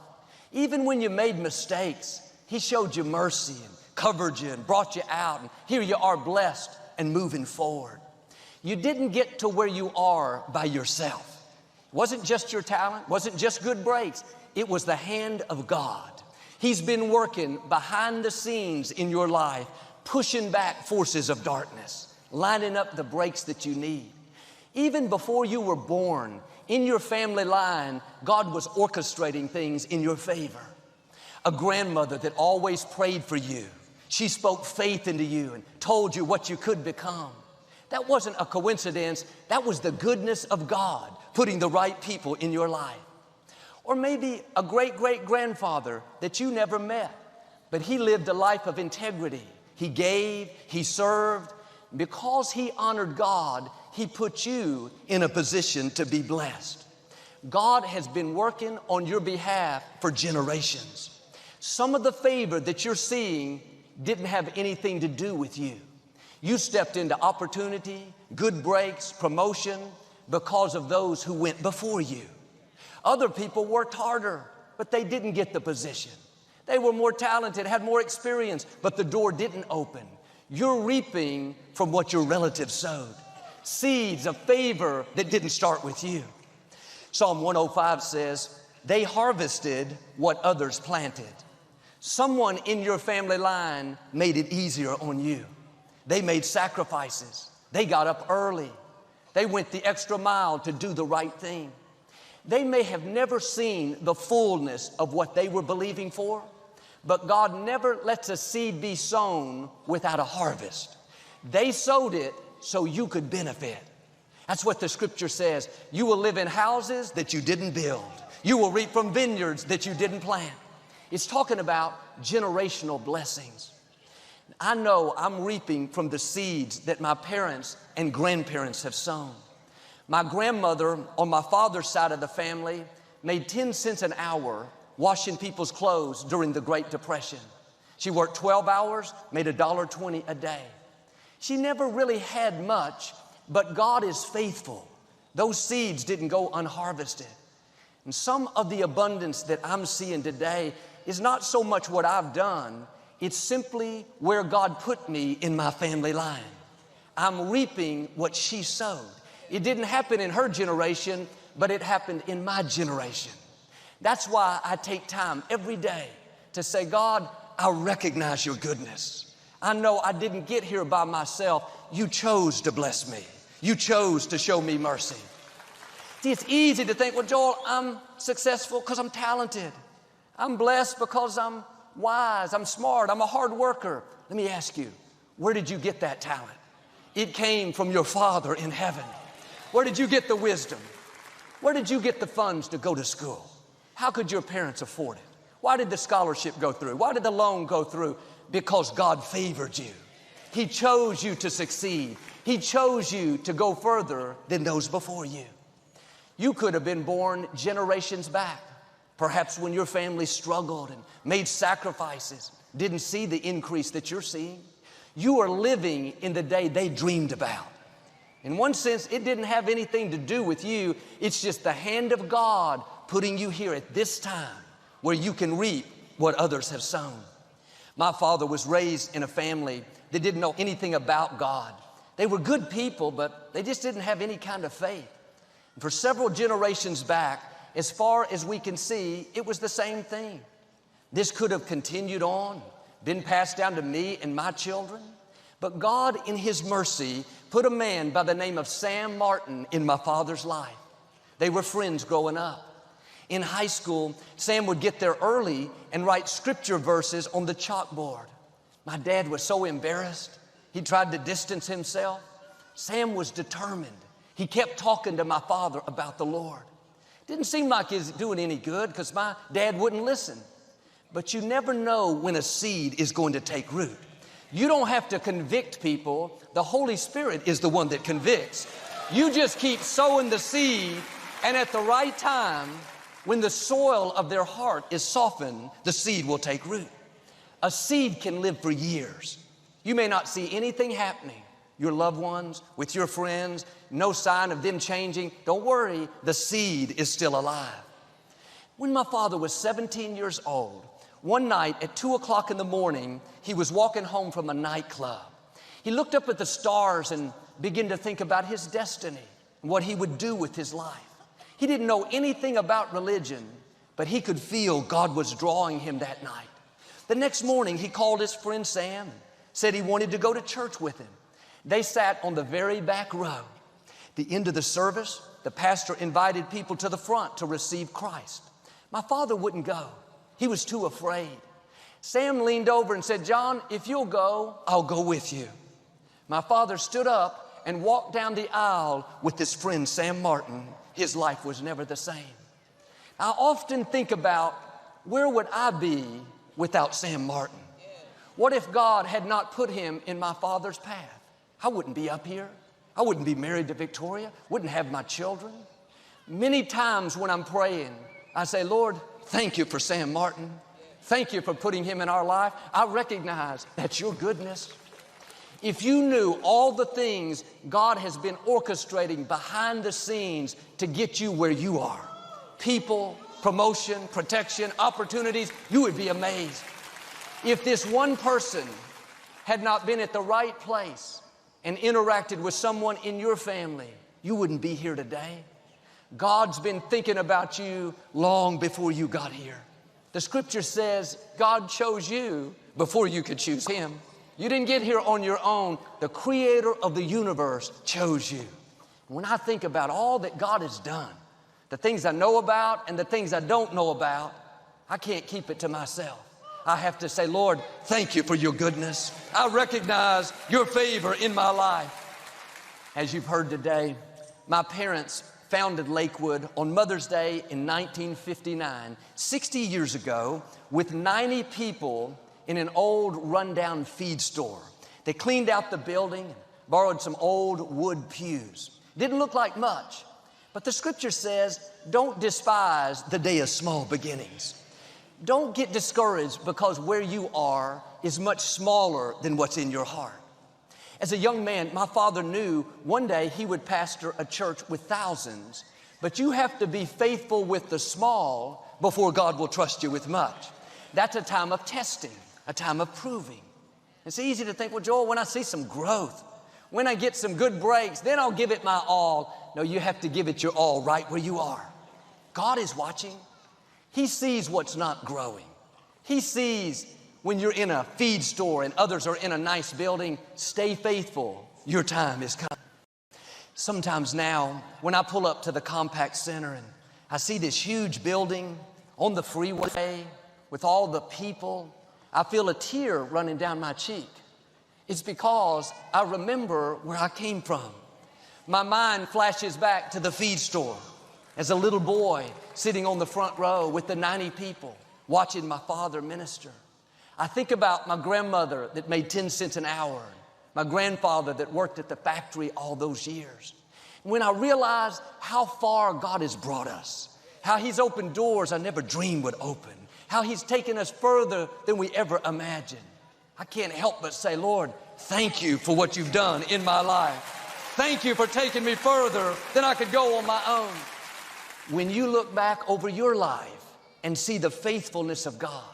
Even when you made mistakes, He showed you mercy and covered you and brought you out. And here you are blessed and moving forward. You didn't get to where you are by yourself. It wasn't just your talent, wasn't just good breaks. It was the hand of God. He's been working behind the scenes in your life, pushing back forces of darkness, lining up the breaks that you need. Even before you were born, in your family line, God was orchestrating things in your favor. A grandmother that always prayed for you. She spoke faith into you and told you what you could become. That wasn't a coincidence. That was the goodness of God putting the right people in your life. Or maybe a great-great-grandfather that you never met, but he lived a life of integrity. He gave, he served. Because he honored God, He put you in a position to be blessed. God has been working on your behalf for generations. Some of the favor that you're seeing didn't have anything to do with you. You stepped into opportunity, good breaks, promotion, because of those who went before you. Other people worked harder, but they didn't get the position. They were more talented, had more experience, but the door didn't open. You're reaping from what your relatives sowed. Seeds of favor that didn't start with you. Psalm 105 says, they harvested what others planted. Someone in your family line made it easier on you. They made sacrifices. They got up early. They went the extra mile to do the right thing. They may have never seen the fullness of what they were believing for, but God never lets a seed be sown without a harvest. They sowed it so you could benefit. That's what the scripture says. You will live in houses that you didn't build. You will reap from vineyards that you didn't plant. It's talking about generational blessings. I know I'm reaping from the seeds that my parents and grandparents have sown. My grandmother on my father's side of the family made 10 cents an hour washing people's clothes during the Great Depression. She worked 12 hours, made $1.20 a day. She never really had much, but God is faithful. Those seeds didn't go unharvested. And some of the abundance that I'm seeing today is not so much what I've done, it's simply where God put me in my family line. I'm reaping what she sowed. It didn't happen in her generation, but it happened in my generation. That's why I take time every day to say, God, I recognize your goodness. I know I didn't get here by myself. You chose to bless me. You chose to show me mercy. See, it's easy to think, well, Joel, I'm successful because I'm talented. I'm blessed because I'm wise, I'm smart, I'm a hard worker. Let me ask you, where did you get that talent? It came from your Father in heaven. Where did you get the wisdom? Where did you get the funds to go to school? How could your parents afford it? Why did the scholarship go through? Why did the loan go through? Because God favored you. He chose you to succeed. He chose you to go further than those before you. You could have been born generations back, perhaps when your family struggled and made sacrifices, didn't see the increase that you're seeing. You are living in the day they dreamed about. In one sense, it didn't have anything to do with you. It's just the hand of God putting you here at this time where you can reap what others have sown. My father was raised in a family that didn't know anything about God. They were good people, but they just didn't have any kind of faith. And for several generations back, as far as we can see, it was the same thing. This could have continued on, been passed down to me and my children. But God, in His mercy, put a man by the name of Sam Martin in my father's life. They were friends growing up. In high school, Sam would get there early and write scripture verses on the chalkboard. My dad was so embarrassed. He tried to distance himself. Sam was determined. He kept talking to my father about the Lord. Didn't seem like he was doing any good because my dad wouldn't listen. But you never know when a seed is going to take root. You don't have to convict people. The Holy Spirit is the one that convicts. You just keep sowing the seed, and at the right time, when the soil of their heart is softened, the seed will take root. A seed can live for years. You may not see anything happening. Your loved ones, with your friends, no sign of them changing. Don't worry, the seed is still alive. When my father was 17 years old, one night at 2 o'clock in the morning, he was walking home from a nightclub. He looked up at the stars and began to think about his destiny and what he would do with his life. He didn't know anything about religion, but he could feel God was drawing him that night. The next morning, he called his friend Sam, said he wanted to go to church with him. They sat on the very back row. At the end of the service, the pastor invited people to the front to receive Christ. My father wouldn't go. He was too afraid. Sam leaned over and said, John, if you'll go, I'll go with you. My father stood up and walked down the aisle with his friend Sam Martin. His life was never the same. I often think about, where would I be without Sam Martin? What if God had not put him in my father's path? I wouldn't be up here. I wouldn't be married to Victoria, wouldn't have my children. Many times when I'm praying, I say, Lord, thank you for Sam Martin. Thank you for putting him in our life. I recognize that's your goodness. If you knew all the things God has been orchestrating behind the scenes to get you where you are, people, promotion, protection, opportunities, you would be amazed. If this one person had not been at the right place and interacted with someone in your family, you wouldn't be here today. God's been thinking about you long before you got here. The scripture says God chose you before you could choose Him. You didn't get here on your own. The creator of the universe chose you. When I think about all that God has done, the things I know about and the things I don't know about, I can't keep it to myself. I have to say, Lord, thank you for your goodness. I recognize your favor in my life. As you've heard today, my parents founded Lakewood on Mother's Day in 1959, 60 years ago, with 90 people in an old rundown feed store. They cleaned out the building, borrowed some old wood pews. Didn't look like much, but the scripture says, don't despise the day of small beginnings. Don't get discouraged because where you are is much smaller than what's in your heart. As a young man, my father knew one day he would pastor a church with thousands, but you have to be faithful with the small before God will trust you with much. That's a time of testing, a time of proving. It's easy to think, well, Joel, when I see some growth, when I get some good breaks, then I'll give it my all. No, you have to give it your all right where you are. God is watching. He sees what's not growing. He sees when you're in a feed store and others are in a nice building. Stay faithful. Your time is coming. Sometimes now, when I pull up to the Compact Center and I see this huge building on the freeway with all the people, I feel a tear running down my cheek. It's because I remember where I came from. My mind flashes back to the feed store as a little boy sitting on the front row with the 90 people watching my father minister. I think about my grandmother that made 10 cents an hour, my grandfather that worked at the factory all those years. When I realize how far God has brought us, how He's opened doors I never dreamed would open, how He's taken us further than we ever imagined, I can't help but say, Lord, thank you for what you've done in my life. Thank you for taking me further than I could go on my own. When you look back over your life and see the faithfulness of God,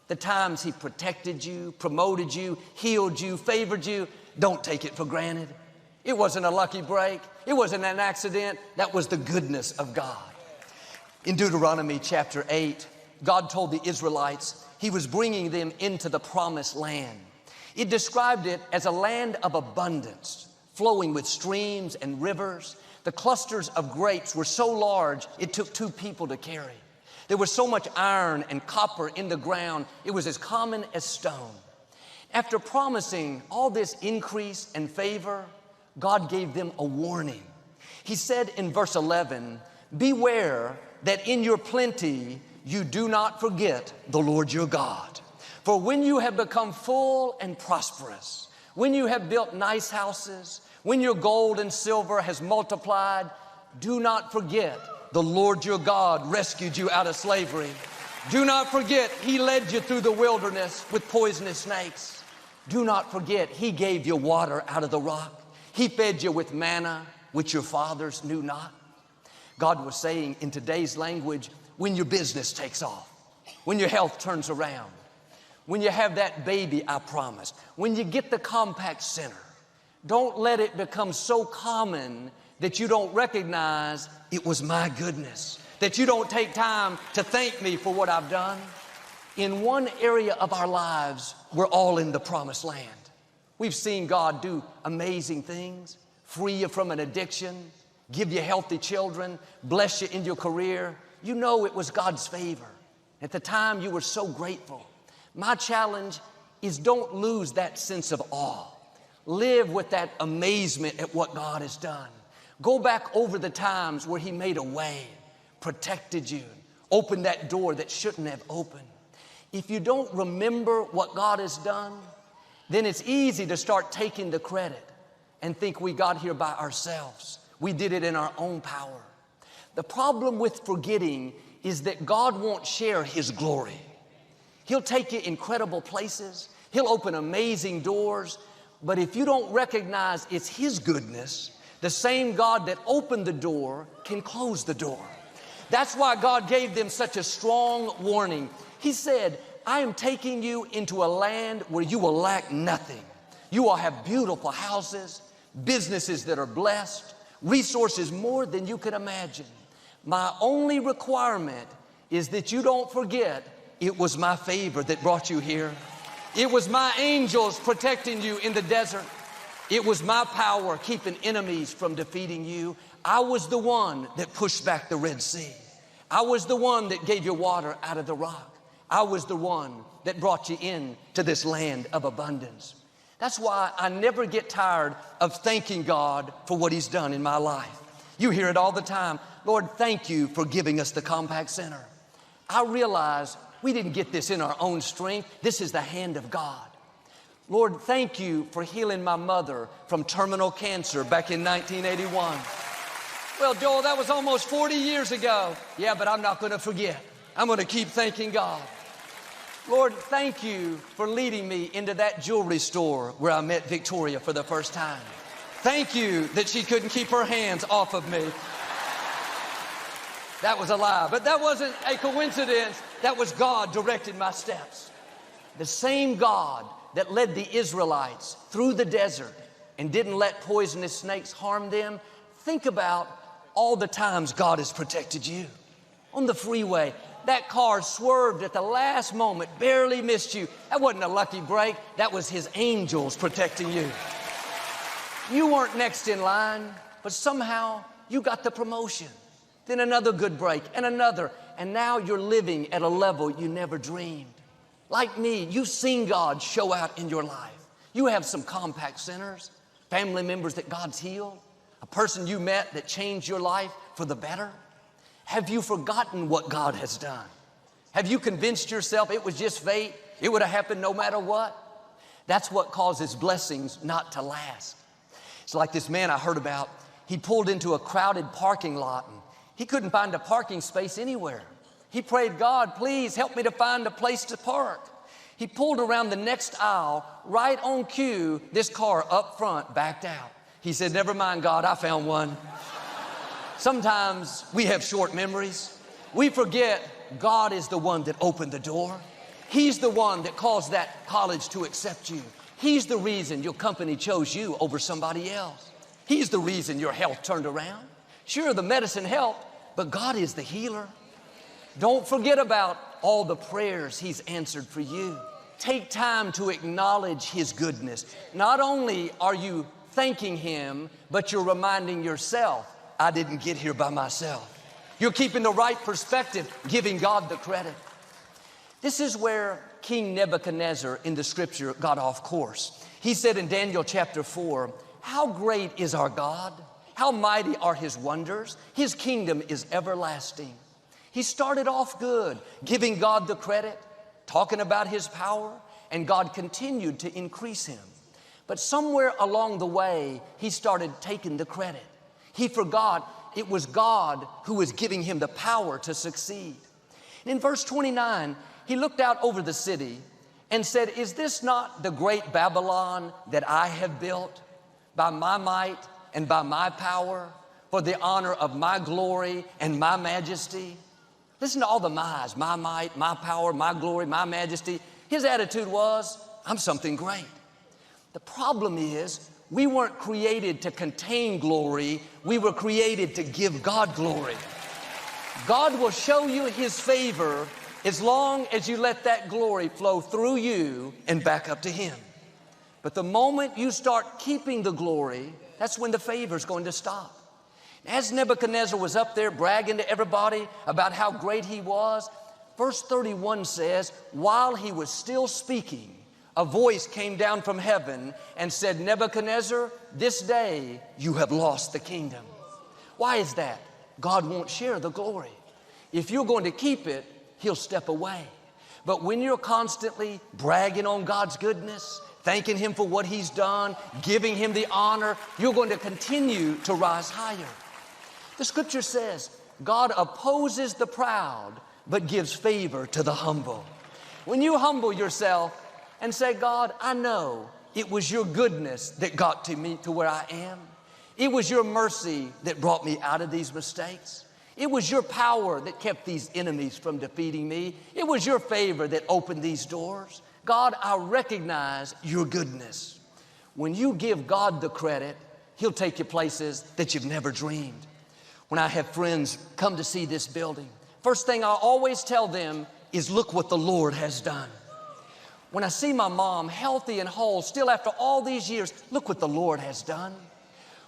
the times He protected you, promoted you, healed you, favored you, don't take it for granted. It wasn't a lucky break. It wasn't an accident. That was the goodness of God. In Deuteronomy chapter 8, God told the Israelites He was bringing them into the promised land. It described it as a land of abundance, flowing with streams and rivers. The clusters of grapes were so large, it took 2 people to carry. There was so much iron and copper in the ground, it was as common as stone. After promising all this increase and favor, God gave them a warning. He said in verse 11, beware that in your plenty you do not forget the Lord your God. For when you have become full and prosperous, when you have built nice houses, when your gold and silver has multiplied, do not forget the Lord your God rescued you out of slavery. Do not forget He led you through the wilderness with poisonous snakes. Do not forget He gave you water out of the rock. He fed you with manna, which your fathers knew not. God was saying in today's language, when your business takes off, when your health turns around, when you have that baby I promised, when you get the Compact Center, don't let it become so common that you don't recognize it was my goodness, that you don't take time to thank me for what I've done. In one area of our lives, we're all in the promised land. We've seen God do amazing things, free you from an addiction, give you healthy children, bless you in your career. You know it was God's favor. At the time, you were so grateful. My challenge is don't lose that sense of awe. Live with that amazement at what God has done. Go back over the times where He made a way, protected you, opened that door that shouldn't have opened. If you don't remember what God has done, then it's easy to start taking the credit and think we got here by ourselves. We did it in our own power. The problem with forgetting is that God won't share His glory. He'll take you incredible places. He'll open amazing doors. But if you don't recognize it's His goodness, the same God that opened the door can close the door. That's why God gave them such a strong warning. He said, I am taking you into a land where you will lack nothing. You will have beautiful houses, businesses that are blessed, resources more than you could imagine. My only requirement is that you don't forget it was my favor that brought you here. It was my angels protecting you in the desert. It was my power keeping enemies from defeating you. I was the one that pushed back the Red Sea. I was the one that gave you water out of the rock. I was the one that brought you in to this land of abundance. That's why I never get tired of thanking God for what He's done in my life. You hear it all the time. Lord, thank you for giving us the Compact Center. I realize we didn't get this in our own strength. This is the hand of God. Lord, thank you for healing my mother from terminal cancer back in 1981. Well, Joel, that was almost 40 years ago. Yeah, but I'm not going to forget. I'm going to keep thanking God. Lord, thank you for leading me into that jewelry store where I met Victoria for the first time. Thank you that she couldn't keep her hands off of me. That was a lie, but that wasn't a coincidence. That was God directing my steps. The same God that led the Israelites through the desert and didn't let poisonous snakes harm them. Think about all the times God has protected you. On the freeway, that car swerved at the last moment, barely missed you. That wasn't a lucky break. That was His angels protecting you. You weren't next in line, but somehow you got the promotion. Then another good break and another, and now you're living at a level you never dreamed. Like me, you've seen God show out in your life. You have some Compact Centers, family members that God's healed, a person you met that changed your life for the better. Have you forgotten what God has done? Have you convinced yourself it was just fate? It would have happened no matter what? That's what causes blessings not to last. It's like this man I heard about. He pulled into a crowded parking lot and he couldn't find a parking space anywhere. He prayed, God, please help me to find a place to park. He pulled around the next aisle, right on cue, this car up front backed out. He said, never mind, God, I found one. Sometimes we have short memories. We forget God is the one that opened the door. He's the one that caused that college to accept you. He's the reason your company chose you over somebody else. He's the reason your health turned around. Sure, the medicine helped, but God is the healer. Don't forget about all the prayers He's answered for you. Take time to acknowledge His goodness. Not only are you thanking Him, but you're reminding yourself, I didn't get here by myself. You're keeping the right perspective, giving God the credit. This is where King Nebuchadnezzar in the scripture got off course. He said in Daniel chapter 4, how great is our God? How mighty are His wonders? His kingdom is everlasting. He started off good, giving God the credit, talking about His power, and God continued to increase him. But somewhere along the way, he started taking the credit. He forgot it was God who was giving him the power to succeed. And in verse 29, he looked out over the city and said, is this not the great Babylon that I have built by my might and by my power for the honor of my glory and my majesty? Listen to all the my's, my might, my power, my glory, my majesty. His attitude was, I'm something great. The problem is, we weren't created to contain glory. We were created to give God glory. God will show you His favor as long as you let that glory flow through you and back up to Him. But the moment you start keeping the glory, that's when the favor is going to stop. As Nebuchadnezzar was up there bragging to everybody about how great he was, verse 31 says, while he was still speaking, a voice came down from heaven and said, Nebuchadnezzar, this day you have lost the kingdom. Why is that? God won't share the glory. If you're going to keep it, He'll step away. But when you're constantly bragging on God's goodness, thanking Him for what He's done, giving Him the honor, you're going to continue to rise higher. The scripture says, God opposes the proud, but gives favor to the humble. When you humble yourself and say, God, I know it was your goodness that got to me to where I am. It was your mercy that brought me out of these mistakes. It was your power that kept these enemies from defeating me. It was your favor that opened these doors. God, I recognize your goodness. When you give God the credit, He'll take you places that you've never dreamed. When I have friends come to see this building, first thing I always tell them is, look what the Lord has done. When I see my mom healthy and whole, still after all these years, look what the Lord has done.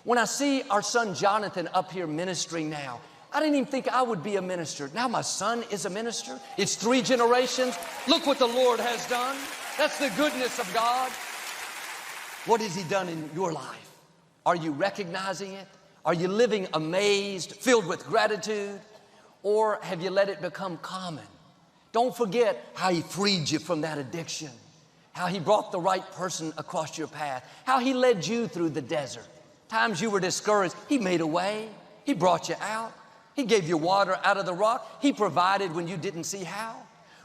When I see our son Jonathan up here ministering now, I didn't even think I would be a minister. Now my son is a minister. It's 3 generations. Look what the Lord has done. That's the goodness of God. What has He done in your life? Are you recognizing it? Are you living amazed, filled with gratitude? Or have you let it become common? Don't forget how He freed you from that addiction, how He brought the right person across your path, how He led you through the desert. Times you were discouraged, He made a way. He brought you out. He gave you water out of the rock. He provided when you didn't see how.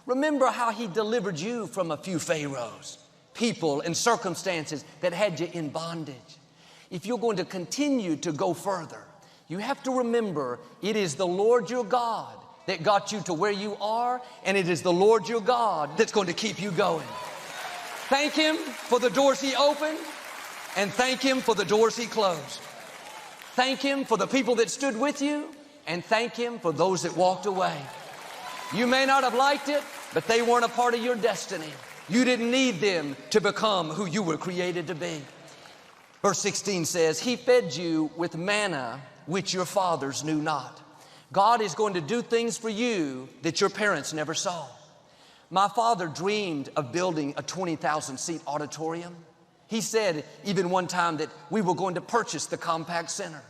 Remember how He delivered you from a few pharaohs, people and circumstances that had you in bondage. If you're going to continue to go further, you have to remember it is the Lord your God that got you to where you are, and it is the Lord your God that's going to keep you going. Thank Him for the doors He opened, and thank Him for the doors He closed. Thank Him for the people that stood with you, and thank Him for those that walked away. You may not have liked it, but they weren't a part of your destiny. You didn't need them to become who you were created to be. Verse 16 says, He fed you with manna which your fathers knew not. God is going to do things for you that your parents never saw. My father dreamed of building a 20,000-seat auditorium. He said even one time that we were going to purchase the Compact Center.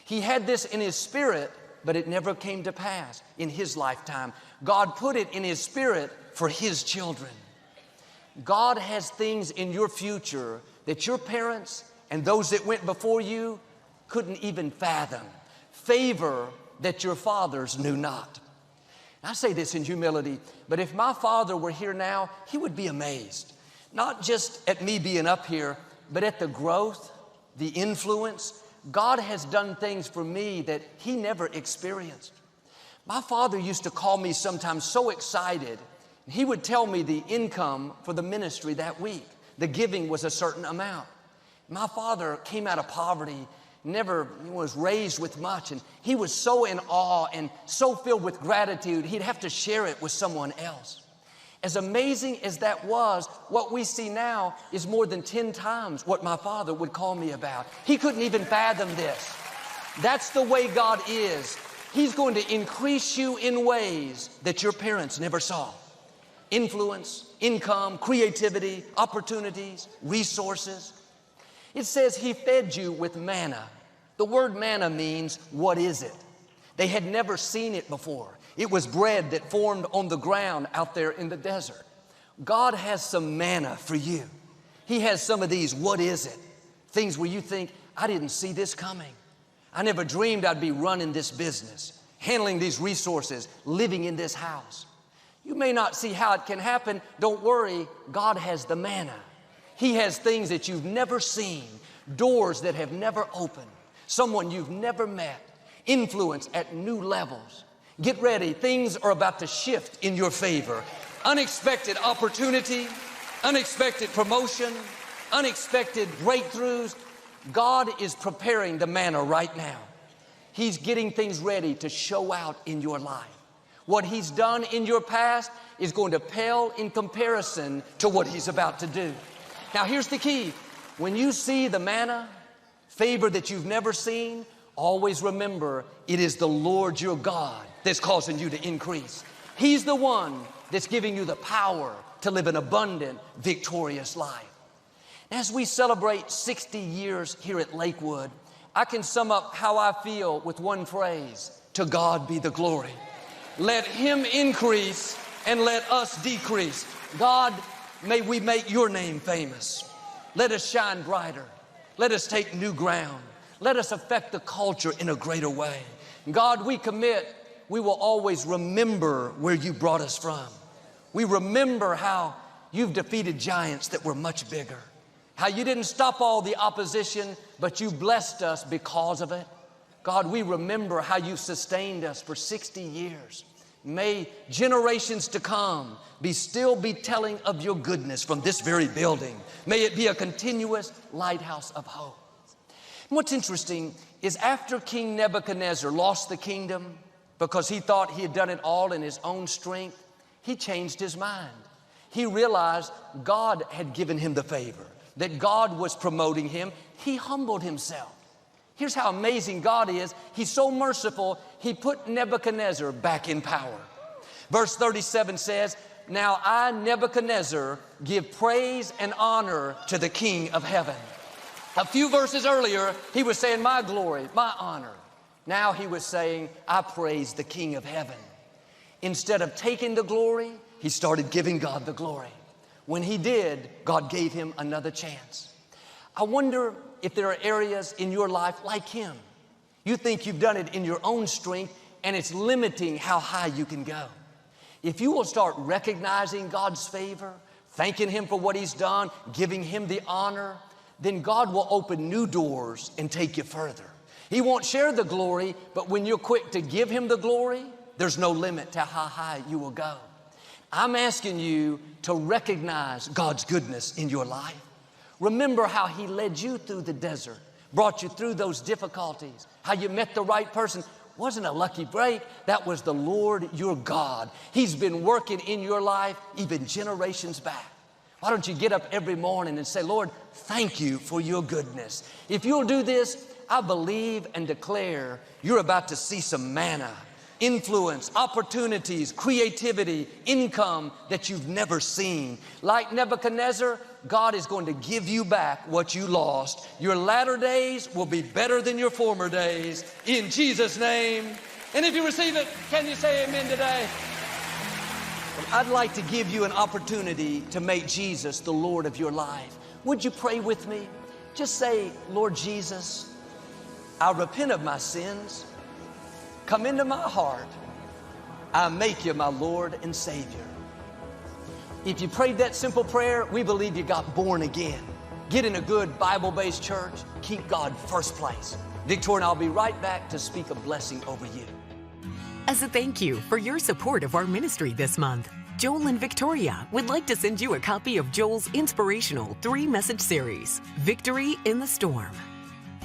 He had this in his spirit, but it never came to pass in his lifetime. God put it in His spirit for His children. God has things in your future that your parents and those that went before you couldn't even fathom. Favor that your fathers knew not. I say this in humility, but if my father were here now, he would be amazed. Not just at me being up here, but at the growth, the influence. God has done things for me that he never experienced. My father used to call me sometimes so excited. He would tell me the income for the ministry that week. The giving was a certain amount. My father came out of poverty, never was raised with much, and he was so in awe and so filled with gratitude, he'd have to share it with someone else. As amazing as that was, what we see now is more than 10 times what my father would call me about. He couldn't even fathom this. That's the way God is. He's going to increase you in ways that your parents never saw. Influence, income, creativity, opportunities, resources. It says He fed you with manna. The word manna means, what is it? They had never seen it before. It was bread that formed on the ground out there in the desert. God has some manna for you. He has some of these, what is it? Things where you think, I didn't see this coming. I never dreamed I'd be running this business, handling these resources, living in this house. You may not see how it can happen. Don't worry, God has the manna. He has things that you've never seen, doors that have never opened, someone you've never met, influence at new levels. Get ready, things are about to shift in your favor. Unexpected opportunity, unexpected promotion, unexpected breakthroughs. God is preparing the manna right now. He's getting things ready to show out in your life. What He's done in your past is going to pale in comparison to what He's about to do. Now here's the key. When you see the manna, favor that you've never seen, always remember it is the Lord your God that's causing you to increase. He's the one that's giving you the power to live an abundant, victorious life. As we celebrate 60 years here at Lakewood, I can sum up how I feel with one phrase: to God be the glory. Let Him increase and let us decrease. God, may we make your name famous. Let us shine brighter. Let us take new ground. Let us affect the culture in a greater way. God, we commit, we will always remember where you brought us from. We remember how you've defeated giants that were much bigger, how you didn't stop all the opposition, but you blessed us because of it. God, we remember how you sustained us for 60 years. May generations to come still be telling of your goodness from this very building. May it be a continuous lighthouse of hope. And what's interesting is after King Nebuchadnezzar lost the kingdom because he thought he had done it all in his own strength, he changed his mind. He realized God had given him the favor, that God was promoting him. He humbled himself. Here's how amazing God is. He's so merciful, he put Nebuchadnezzar back in power. Verse 37 says, "Now I, Nebuchadnezzar, give praise and honor to the King of heaven." A few verses earlier, he was saying, my glory, my honor. Now he was saying, I praise the King of heaven. Instead of taking the glory, he started giving God the glory. When he did, God gave him another chance. I wonder if there are areas in your life like him. You think you've done it in your own strength and it's limiting how high you can go. If you will start recognizing God's favor, thanking him for what he's done, giving him the honor, then God will open new doors and take you further. He won't share the glory, but when you're quick to give him the glory, there's no limit to how high you will go. I'm asking you to recognize God's goodness in your life. Remember how he led you through the desert, brought you through those difficulties, how you met the right person. Wasn't a lucky break. That was the Lord your God. He's been working in your life even generations back. Why don't you get up every morning and say, Lord, thank you for your goodness. If you'll do this, I believe and declare you're about to see some manna, influence, opportunities, creativity, income that you've never seen. Like Nebuchadnezzar, God is going to give you back what you lost. Your latter days will be better than your former days, in Jesus' name. And if you receive it, can you say amen today? And I'd like to give you an opportunity to make Jesus the Lord of your life. Would you pray with me? Just say, Lord Jesus, I repent of my sins. Come into my heart. I make you my Lord and Savior. If you prayed that simple prayer, we believe you got born again. Get in a good Bible-based church. Keep God first place. Victoria and I'll be right back to speak a blessing over you. As a thank you for your support of our ministry this month, Joel and Victoria would like to send you a copy of Joel's inspirational 3-message series, Victory in the Storm.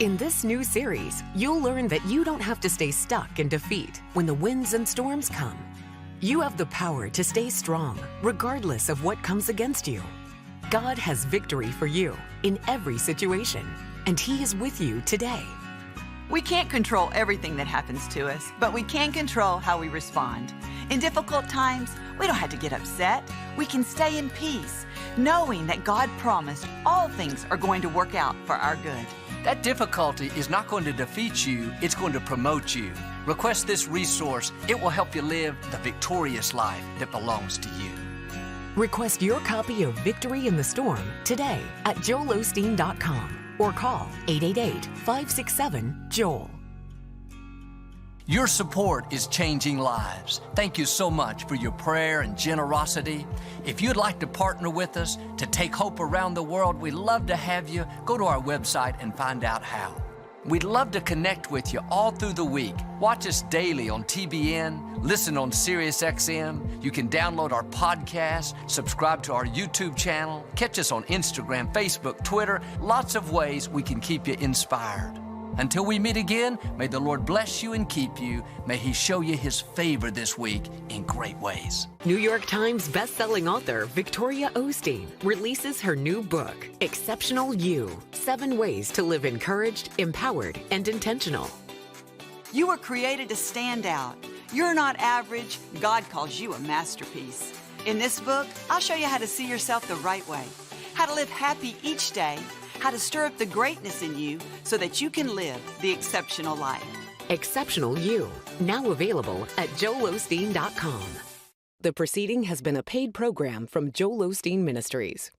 In this new series, you'll learn that you don't have to stay stuck in defeat when the winds and storms come. You have the power to stay strong, regardless of what comes against you. God has victory for you in every situation, and He is with you today. We can't control everything that happens to us, but we can control how we respond. In difficult times, we don't have to get upset. We can stay in peace, knowing that God promised all things are going to work out for our good. That difficulty is not going to defeat you, it's going to promote you. Request this resource. It will help you live the victorious life that belongs to you. Request your copy of Victory in the Storm today at joelosteen.com or call 888-567-JOEL. Your support is changing lives. Thank you so much for your prayer and generosity. If you'd like to partner with us to take hope around the world, we'd love to have you. Go to our website and find out how. We'd love to connect with you all through the week. Watch us daily on TBN, listen on SiriusXM. You can download our podcast, subscribe to our YouTube channel, catch us on Instagram, Facebook, Twitter. Lots of ways we can keep you inspired. Until we meet again, may the Lord bless you and keep you. May He show you His favor this week in great ways. New York Times bestselling author Victoria Osteen releases her new book, Exceptional You: 7 Ways to Live Encouraged, Empowered, and Intentional. You were created to stand out. You're not average. God calls you a masterpiece. In this book, I'll show you how to see yourself the right way, how to live happy each day, how to stir up the greatness in you so that you can live the exceptional life. Exceptional You, now available at joelosteen.com. The proceeding has been a paid program from Joel Osteen Ministries.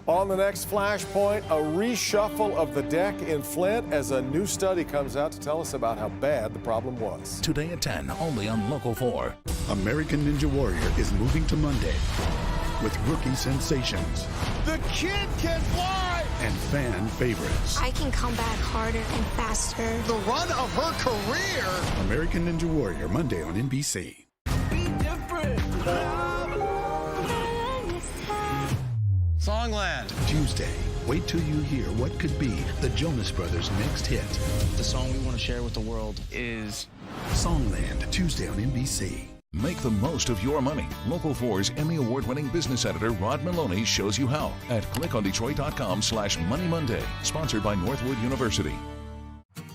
On the next Flashpoint, a reshuffle of the deck in Flint as a new study comes out to tell us about how bad the problem was. Today at 10, only on Local 4. American Ninja Warrior is moving to Monday with rookie sensations. The kid can fly! and fan favorites. I can come back harder and faster. The run of her career. American Ninja Warrior, Monday on NBC. Songland. Tuesday, wait till you hear what could be the Jonas Brothers' next hit. The song we want to share with the world is Songland, Tuesday on NBC. Make the most of your money. Local 4's Emmy Award-winning business editor Rod Maloney shows you how at clickondetroit.com/Money Monday. Sponsored by Northwood University.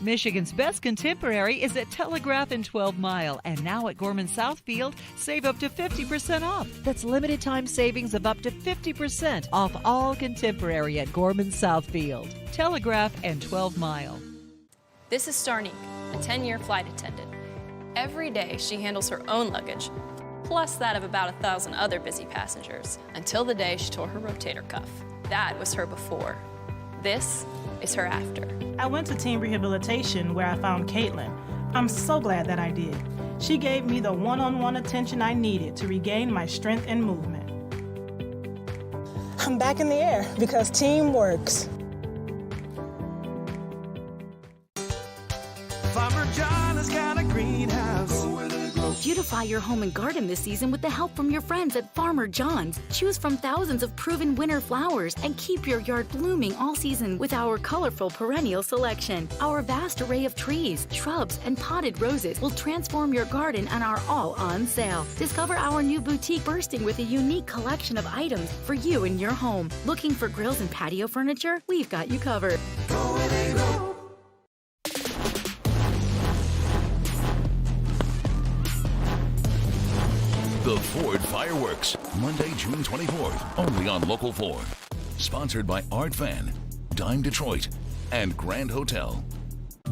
Michigan's best contemporary is at Telegraph and 12 Mile, and now at Gorman Southfield, save up to 50% off. That's limited time savings of up to 50% off all contemporary at Gorman Southfield. Telegraph and 12 Mile. This is Starnique, a 10-year flight attendant. Every day she handles her own luggage, plus that of about 1,000 other busy passengers, until the day she tore her rotator cuff. That was her before. This is her after. I went to team rehabilitation where I found Caitlin. I'm so glad that I did. She gave me the one-on-one attention I needed to regain my strength and movement. I'm back in the air because team works. Farmer John has got a greenhouse. Beautify your home and garden this season with the help from your friends at Farmer John's. Choose from thousands of proven winter flowers and keep your yard blooming all season with our colorful perennial selection. Our vast array of trees, shrubs, and potted roses will transform your garden and are all on sale. Discover our new boutique bursting with a unique collection of items for you and your home. Looking for grills and patio furniture? We've got you covered. Go where they go. The Ford Fireworks, Monday, June 24th, only on Local 4. Sponsored by Art Van, Dime Detroit, and Grand Hotel.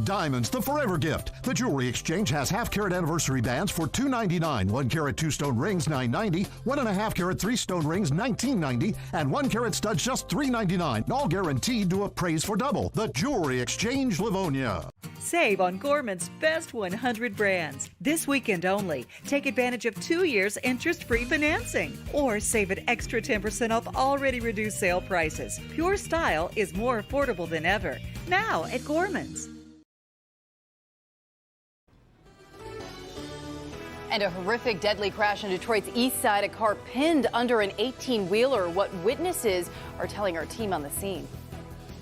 Diamonds, the forever gift. The Jewelry Exchange has half-carat anniversary bands for $2.99, 1-carat 2-stone rings $9.90, 1.5-carat 3-stone rings $19.90, and 1-carat studs just $3.99. All guaranteed to appraise for double. The Jewelry Exchange, Livonia. Save on Gorman's best 100 brands. This weekend only. Take advantage of 2 years interest-free financing. Or save an extra 10% off already reduced sale prices. Pure style is more affordable than ever. Now at Gorman's. And a horrific deadly crash on Detroit's east side. A car pinned under an 18-wheeler. What witnesses are telling our team on the scene.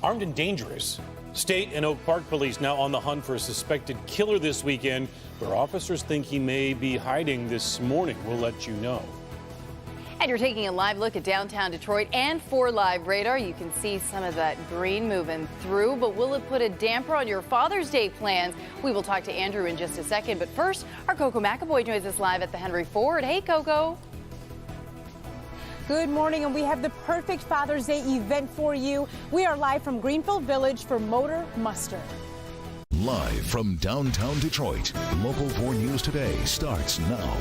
Armed and dangerous. State and Oak Park police now on the hunt for a suspected killer this weekend, where officers think he may be hiding this morning. We'll let you know. And you're taking a live look at downtown Detroit and 4 Live radar. You can see some of that green moving through, but will it put a damper on your Father's Day plans? We will talk to Andrew in just a second. But first, our Coco McAvoy joins us live at the Henry Ford. Hey, Coco. Good morning, and we have the perfect Father's Day event for you. We are live from Greenfield Village for Motor Muster. Live from downtown Detroit, Local 4 News Today starts now.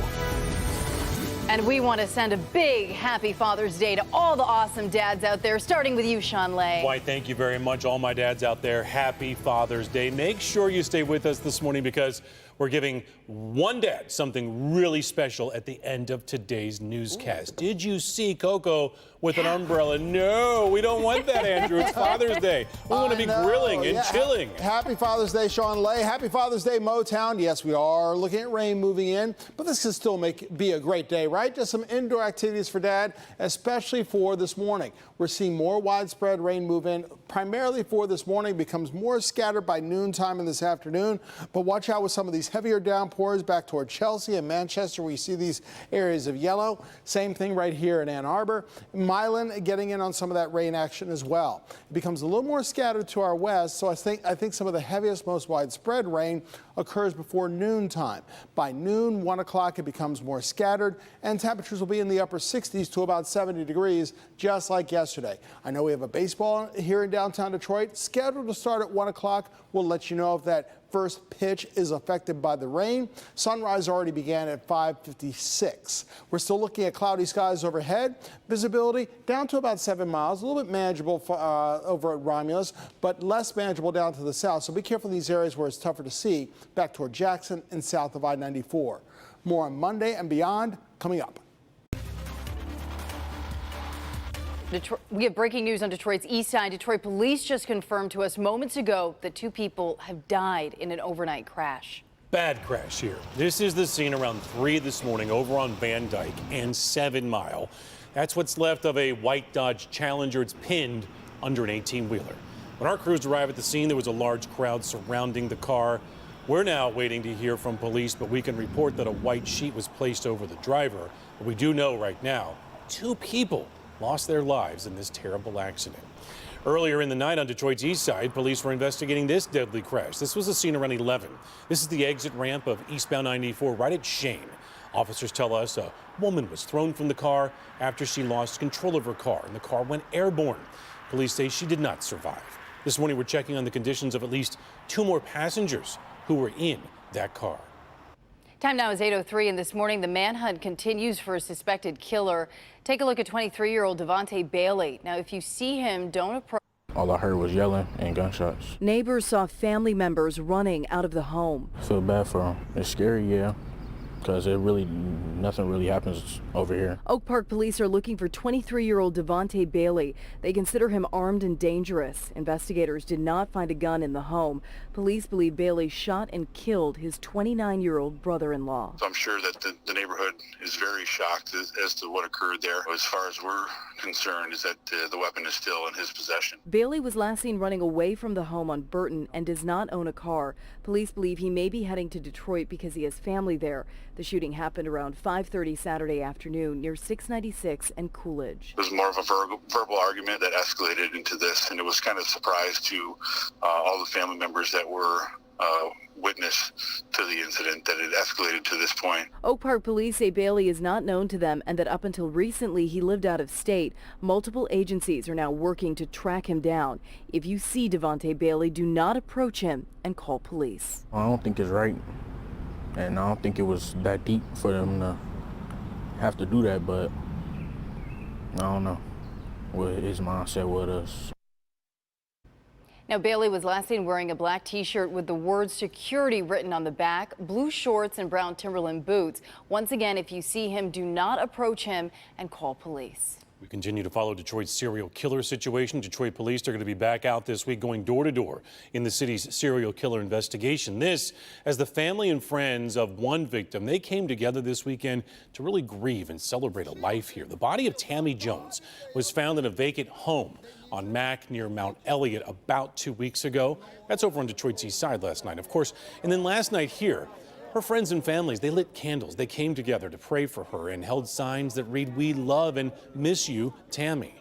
And we want to send a big happy Father's Day to all the awesome dads out there, starting with you, Sean Lay. Why, thank you very much, all my dads out there. Happy Father's Day. Make sure you stay with us this morning because we're giving one dad something really special at the end of today's newscast. Ooh. Did you see Coco with an umbrella? No, we don't want that, Andrew. It's Father's Day. We want to be grilling and chilling. Happy Father's Day, Sean Lay. Happy Father's Day, Motown. Yes, we are looking at rain moving in, but this can still be a great day, right? Just some indoor activities for Dad, especially for this morning. We're seeing more widespread rain move in, primarily for this morning. Becomes more scattered by noontime in this afternoon, but watch out with some of these heavier downpours back toward Chelsea and Manchester, where you see these areas of yellow. Same thing right here in Ann Arbor. Milan getting in on some of that rain action as well. It becomes a little more scattered to our west, so I think some of the heaviest, most widespread rain occurs before noontime. By noon, 1 o'clock, it becomes more scattered, and temperatures will be in the upper 60s to about 70 degrees, just like yesterday. I know we have a baseball here in downtown Detroit scheduled to start at 1 o'clock. We'll let you know if that first pitch is affected by the rain. Sunrise already began at 5:56. We're still looking at cloudy skies overhead. Visibility down to about 7 miles, a little bit manageable over at Romulus, but less manageable down to the south. So be careful in these areas where it's tougher to see, back toward Jackson and south of I-94. More on Monday and beyond coming up. We have breaking news on Detroit's east side. Detroit police just confirmed to us moments ago that 2 people have died in an overnight crash. Bad crash here. This is the scene around 3 this morning over on Van Dyke and 7 Mile. That's what's left of a white Dodge Challenger. It's pinned under an 18-wheeler. When our crews arrived at the scene, there was a large crowd surrounding the car. We're now waiting to hear from police, but we can report that a white sheet was placed over the driver. But we do know right now 2 people lost their lives in this terrible accident. Earlier in the night on Detroit's east side, police were investigating this deadly crash. This was a scene around 11. This is the exit ramp of eastbound 94 right at Shane. Officers tell us a woman was thrown from the car after she lost control of her car, and the car went airborne. Police say she did not survive. This morning, we're checking on the conditions of at least 2 more passengers who were in that car. Time now is 8:03, and this morning the manhunt continues for a suspected killer. Take a look at 23-year-old Devontae Bailey. Now, if you see him, don't approach. All I heard was yelling and gunshots. Neighbors saw family members running out of the home. I feel bad for him. It's scary, yeah, because nothing really happens over here. Oak Park police are looking for 23-year-old Devontae Bailey. They consider him armed and dangerous. Investigators did not find a gun in the home. Police believe Bailey shot and killed his 29-year-old brother-in-law. So I'm sure that the neighborhood is very shocked as to what occurred there. As far as we're concerned, is that the weapon is still in his possession. Bailey was last seen running away from the home on Burton and does not own a car. Police believe he may be heading to Detroit because he has family there. The shooting happened around 5:30 Saturday afternoon near 696 and Coolidge. It was more of a verbal argument that escalated into this, and it was kind of a surprise to all the family members that were witness to the incident that it escalated to this point. Oak Park police say Bailey is not known to them and that up until recently he lived out of state. Multiple agencies are now working to track him down. If you see Devontae Bailey, do not approach him and call police. I don't think it's right, and I don't think it was that deep for them to have to do that, but I don't know what his mindset was. Now, Bailey was last seen wearing a black T-shirt with the word security written on the back, blue shorts and brown Timberland boots. Once again, if you see him, do not approach him and call police. We continue to follow Detroit's serial killer situation. Detroit police are going to be back out this week going door to door in the city's serial killer investigation. This as the family and friends of one victim, they came together this weekend to really grieve and celebrate a life here. The body of Tammy Jones was found in a vacant home on Mack near Mount Elliott about 2 weeks ago. That's over on Detroit's east side last night, of course. And then last night here, her friends and families, they lit candles. They came together to pray for her and held signs that read, "We love and miss you, Tammy."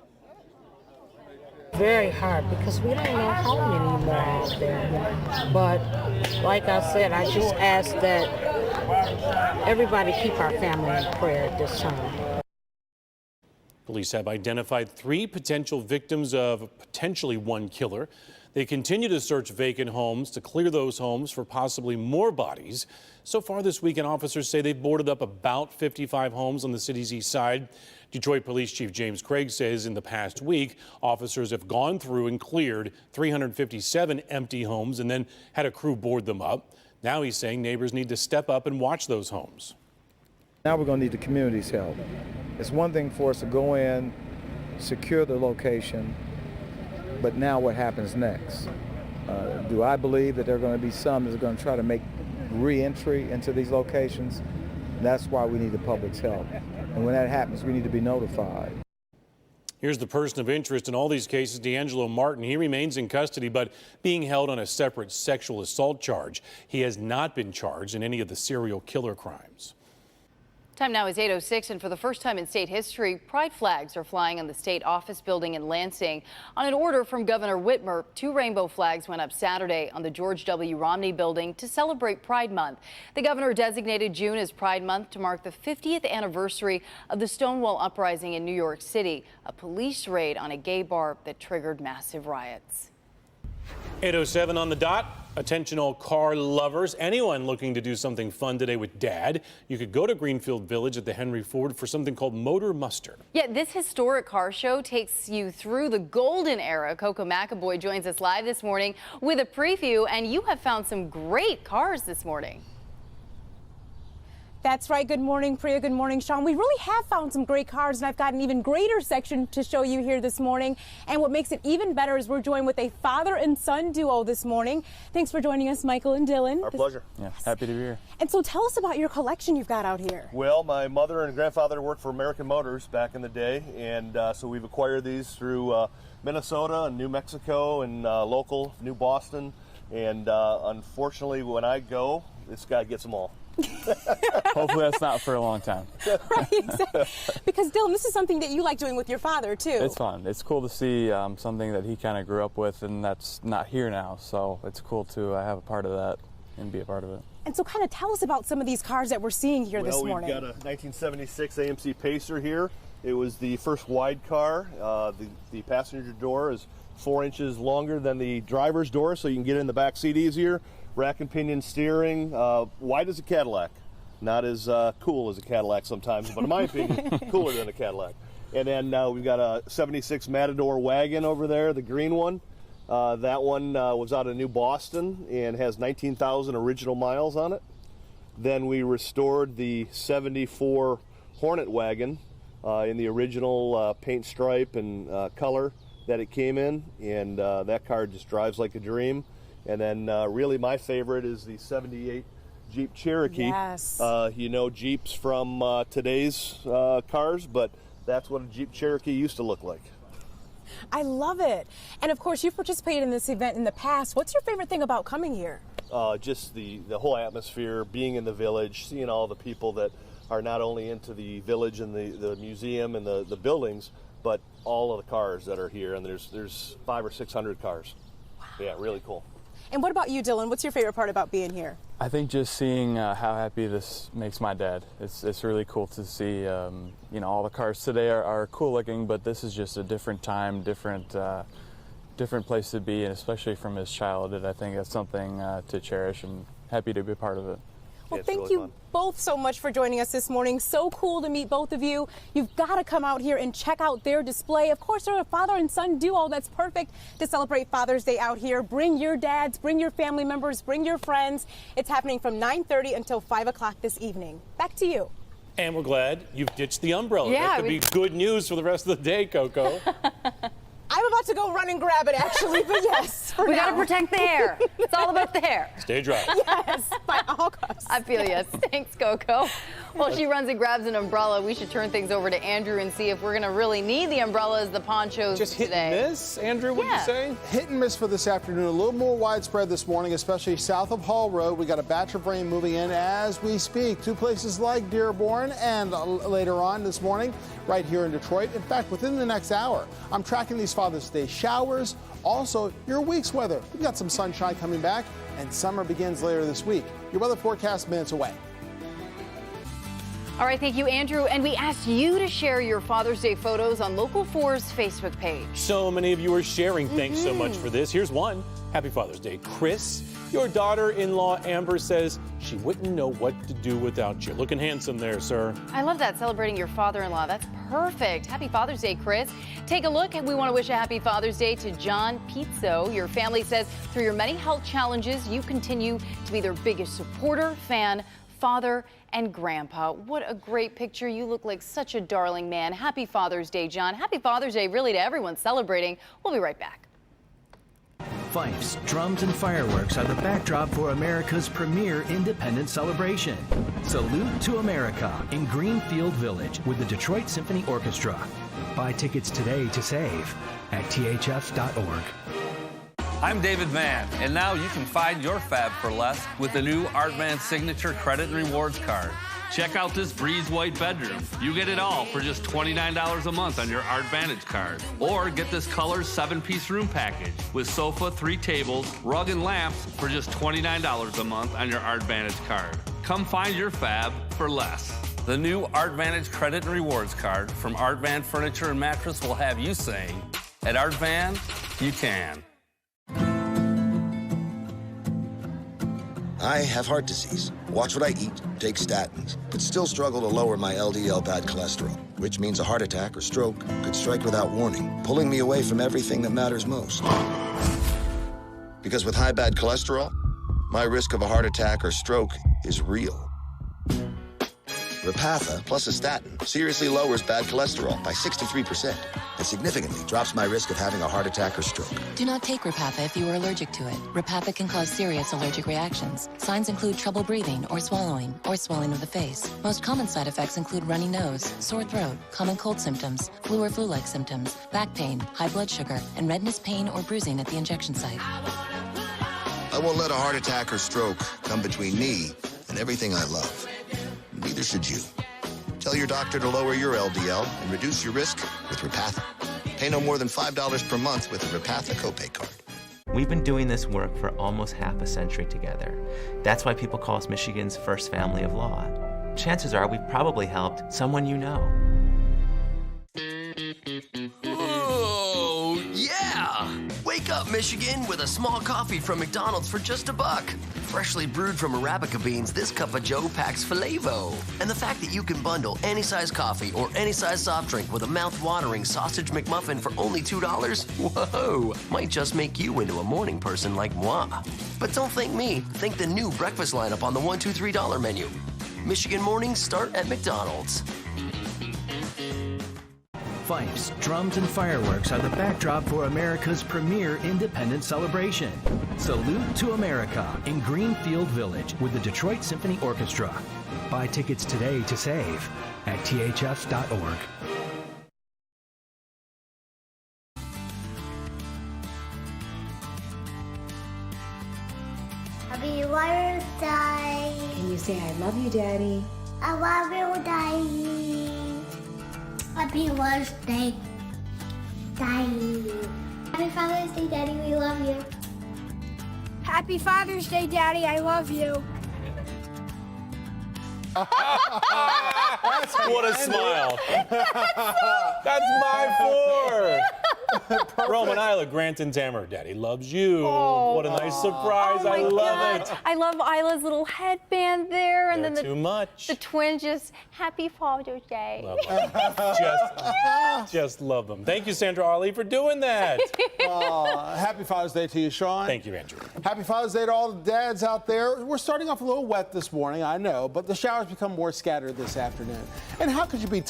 Very hard because we don't know how many more out there. But like I said, I just ask that everybody keep our family in prayer at this time. Police have identified 3 potential victims of potentially one killer. They continue to search vacant homes to clear those homes for possibly more bodies. So far this weekend, officers say they've boarded up about 55 homes on the city's east side. Detroit Police Chief James Craig says in the past week, officers have gone through and cleared 357 empty homes and then had a crew board them up. Now he's saying neighbors need to step up and watch those homes. Now we're going to need the community's help. It's one thing for us to go in, secure the location, but now what happens next? Do I believe that there are going to be some that are going to try to make re-entry into these locations? That's why we need the public's help. And when that happens, we need to be notified. Here's the person of interest in all these cases, D'Angelo Martin. He remains in custody, but being held on a separate sexual assault charge. He has not been charged in any of the serial killer crimes. Time now is 8:06, and for the first time in state history, pride flags are flying on the state office building in Lansing. On an order from Governor Whitmer, 2 rainbow flags went up Saturday on the George W. Romney building to celebrate Pride Month. The governor designated June as Pride Month to mark the 50th anniversary of the Stonewall Uprising in New York City, a police raid on a gay bar that triggered massive riots. 8:07 on the dot. Attention all car lovers. Anyone looking to do something fun today with Dad, you could go to Greenfield Village at the Henry Ford for something called Motor Muster. Yeah, this historic car show takes you through the golden era. Coco McAvoy joins us live this morning with a preview, and you have found some great cars this morning. That's right. Good morning, Priya. Good morning, Sean. We really have found some great cars, and I've got an even greater section to show you here this morning. And what makes it even better is we're joined with a father and son duo this morning. Thanks for joining us, Michael and Dylan. Our pleasure. Yeah, happy to be here. And so tell us about your collection you've got out here. Well, my mother and grandfather worked for American Motors back in the day, and so we've acquired these through Minnesota and New Mexico and local New Boston. And unfortunately, when I go, this guy gets them all. Hopefully that's not for a long time. Right, exactly. Because Dylan, this is something that you like doing with your father too. It's fun. It's cool to see something that he kind of grew up with and that's not here now. So it's cool to have a part of that and be a part of it. And so kind of tell us about some of these cars that we're seeing here this morning. We've got a 1976 AMC Pacer here. It was the first wide car. The passenger door is 4 inches longer than the driver's door, so you can get in the back seat easier. Rack and pinion steering, wide as a Cadillac. Not as cool as a Cadillac sometimes, but in my opinion, cooler than a Cadillac. And then we've got a 76 Matador wagon over there, the green one. That one was out of New Boston and has 19,000 original miles on it. Then we restored the 74 Hornet wagon in the original paint stripe and color that it came in, and that car just drives like a dream. And then really my favorite is the 78 Jeep Cherokee. Yes. You know Jeeps from today's cars, but that's what a Jeep Cherokee used to look like. I love it. And of course, you've participated in this event in the past. What's your favorite thing about coming here? Just the whole atmosphere, being in the village, seeing all the people that are not only into the village and the museum and the buildings, but all of the cars that are here. And there's 500 or 600 cars. Wow. Yeah, really cool. And what about you, Dylan? What's your favorite part about being here? I think just seeing how happy this makes my dad. It's really cool to see, you know, all the cars today are cool looking, but this is just a different time, different place to be, and especially from his childhood. I think that's something to cherish, and happy to be a part of it. Well, thank you both so much for joining us this morning. So cool to meet both of you. You've got to come out here and check out their display. Of course, they're a father and son duo that's perfect to celebrate Father's Day out here. Bring your dads, bring your family members, bring your friends. It's happening from 9:30 until 5 o'clock this evening. Back to you. And we're glad you've ditched the umbrella. Yeah, that could be good news for the rest of the day, Coco. I'm about to go run and grab it, actually, but yes. We got to protect the hair. It's all about the hair. Stay dry. Yes, by all costs. I feel you. Thanks, Coco. While she runs and grabs an umbrella, we should turn things over to Andrew and see if we're going to really need the umbrellas, the ponchos Just hit today. and miss, Andrew, would you say? Hit and miss for this afternoon. A little more widespread this morning, especially south of Hall Road. We got a batch of rain moving in as we speak. 2 places like Dearborn and later on this morning, right here in Detroit. In fact, within the next hour, I'm tracking these Father's Day showers. Also, your week's weather. We've got some sunshine coming back, and summer begins later this week. Your weather forecast minutes away. All right, thank you, Andrew. And we asked you to share your Father's Day photos on Local 4's Facebook page. So many of you are sharing. Thanks so much for this. Here's one. Happy Father's Day, Chris. Your daughter-in-law, Amber, says she wouldn't know what to do without you. Looking handsome there, sir. I love that, celebrating your father-in-law. That's perfect. Happy Father's Day, Chris. Take a look, and we want to wish a happy Father's Day to John Pizzo. Your family says through your many health challenges, you continue to be their biggest supporter, fan, father, and grandpa. What a great picture. You look like such a darling man. Happy Father's Day, John. Happy Father's Day, really, to everyone celebrating. We'll be right back. Fifes, drums, and fireworks are the backdrop for America's premier independence celebration. Salute to America in Greenfield Village with the Detroit Symphony Orchestra. Buy tickets today to save at thf.org. I'm David Mann, and now you can find your fab for less with the new Art Van Signature Credit and Rewards Card. Check out this breeze white bedroom. You get it all for just $29 a month on your Art Vantage card. Or get this color 7-piece room package with sofa, 3 tables, rug, and lamps for just $29 a month on your Art Vantage card. Come find your fab for less. The new Art Vantage Credit and Rewards Card from Art Van Furniture and Mattress will have you saying, at Art Van, you can. I have heart disease. Watch what I eat, take statins, but still struggle to lower my LDL bad cholesterol, which means a heart attack or stroke could strike without warning, pulling me away from everything that matters most. Because with high bad cholesterol, my risk of a heart attack or stroke is real. Repatha plus a statin seriously lowers bad cholesterol by 63% and significantly drops my risk of having a heart attack or stroke. Do not take Repatha if you are allergic to it. Repatha can cause serious allergic reactions. Signs include trouble breathing or swallowing of the face. Most common side effects include runny nose, sore throat, common cold symptoms, flu or flu-like symptoms, back pain, high blood sugar, and redness, pain, or bruising at the injection site. I won't let a heart attack or stroke come between me and everything I love. Neither should you. Tell your doctor to lower your LDL and reduce your risk with Repatha. Pay no more than $5 per month with a Repatha copay card. We've been doing this work for almost half a century together. That's why people call us Michigan's first family of law. Chances are we've probably helped someone you know. Oh, yeah! Wake up, Michigan, with a small coffee from McDonald's for just $1. Freshly brewed from Arabica beans, this cup of joe packs flavor. And the fact that you can bundle any size coffee or any size soft drink with a mouth-watering sausage McMuffin for only $2, whoa, might just make you into a morning person like moi. But don't thank me, thank the new breakfast lineup on the $1, $2, $3 menu. Michigan mornings start at McDonald's. Fifes, drums, and fireworks are the backdrop for America's premier independence celebration. Salute to America in Greenfield Village with the Detroit Symphony Orchestra. Buy tickets today to save at thf.org. Happy birthday. Can you say I love you, Daddy? I love you, Daddy. Happy birthday, Daddy. Happy Father's Day, Daddy. We love you. Happy Father's Day, Daddy. I love you. What a smile. That's my four. Roman, Isla, Grant, and Tamara. Daddy loves you. Oh. What a nice surprise. Oh my I love God. it. I love Isla's little headband there. And then Too much. the twins just, Happy Father's Day. Love them. just love them. Thank you, Sandra Arley, for doing that. Happy Father's Day to you, Sean. Thank you, Andrew. Happy Father's Day to all the dads out there. We're starting off a little wet this morning, I know, but the showers become more scattered this afternoon. And how could you be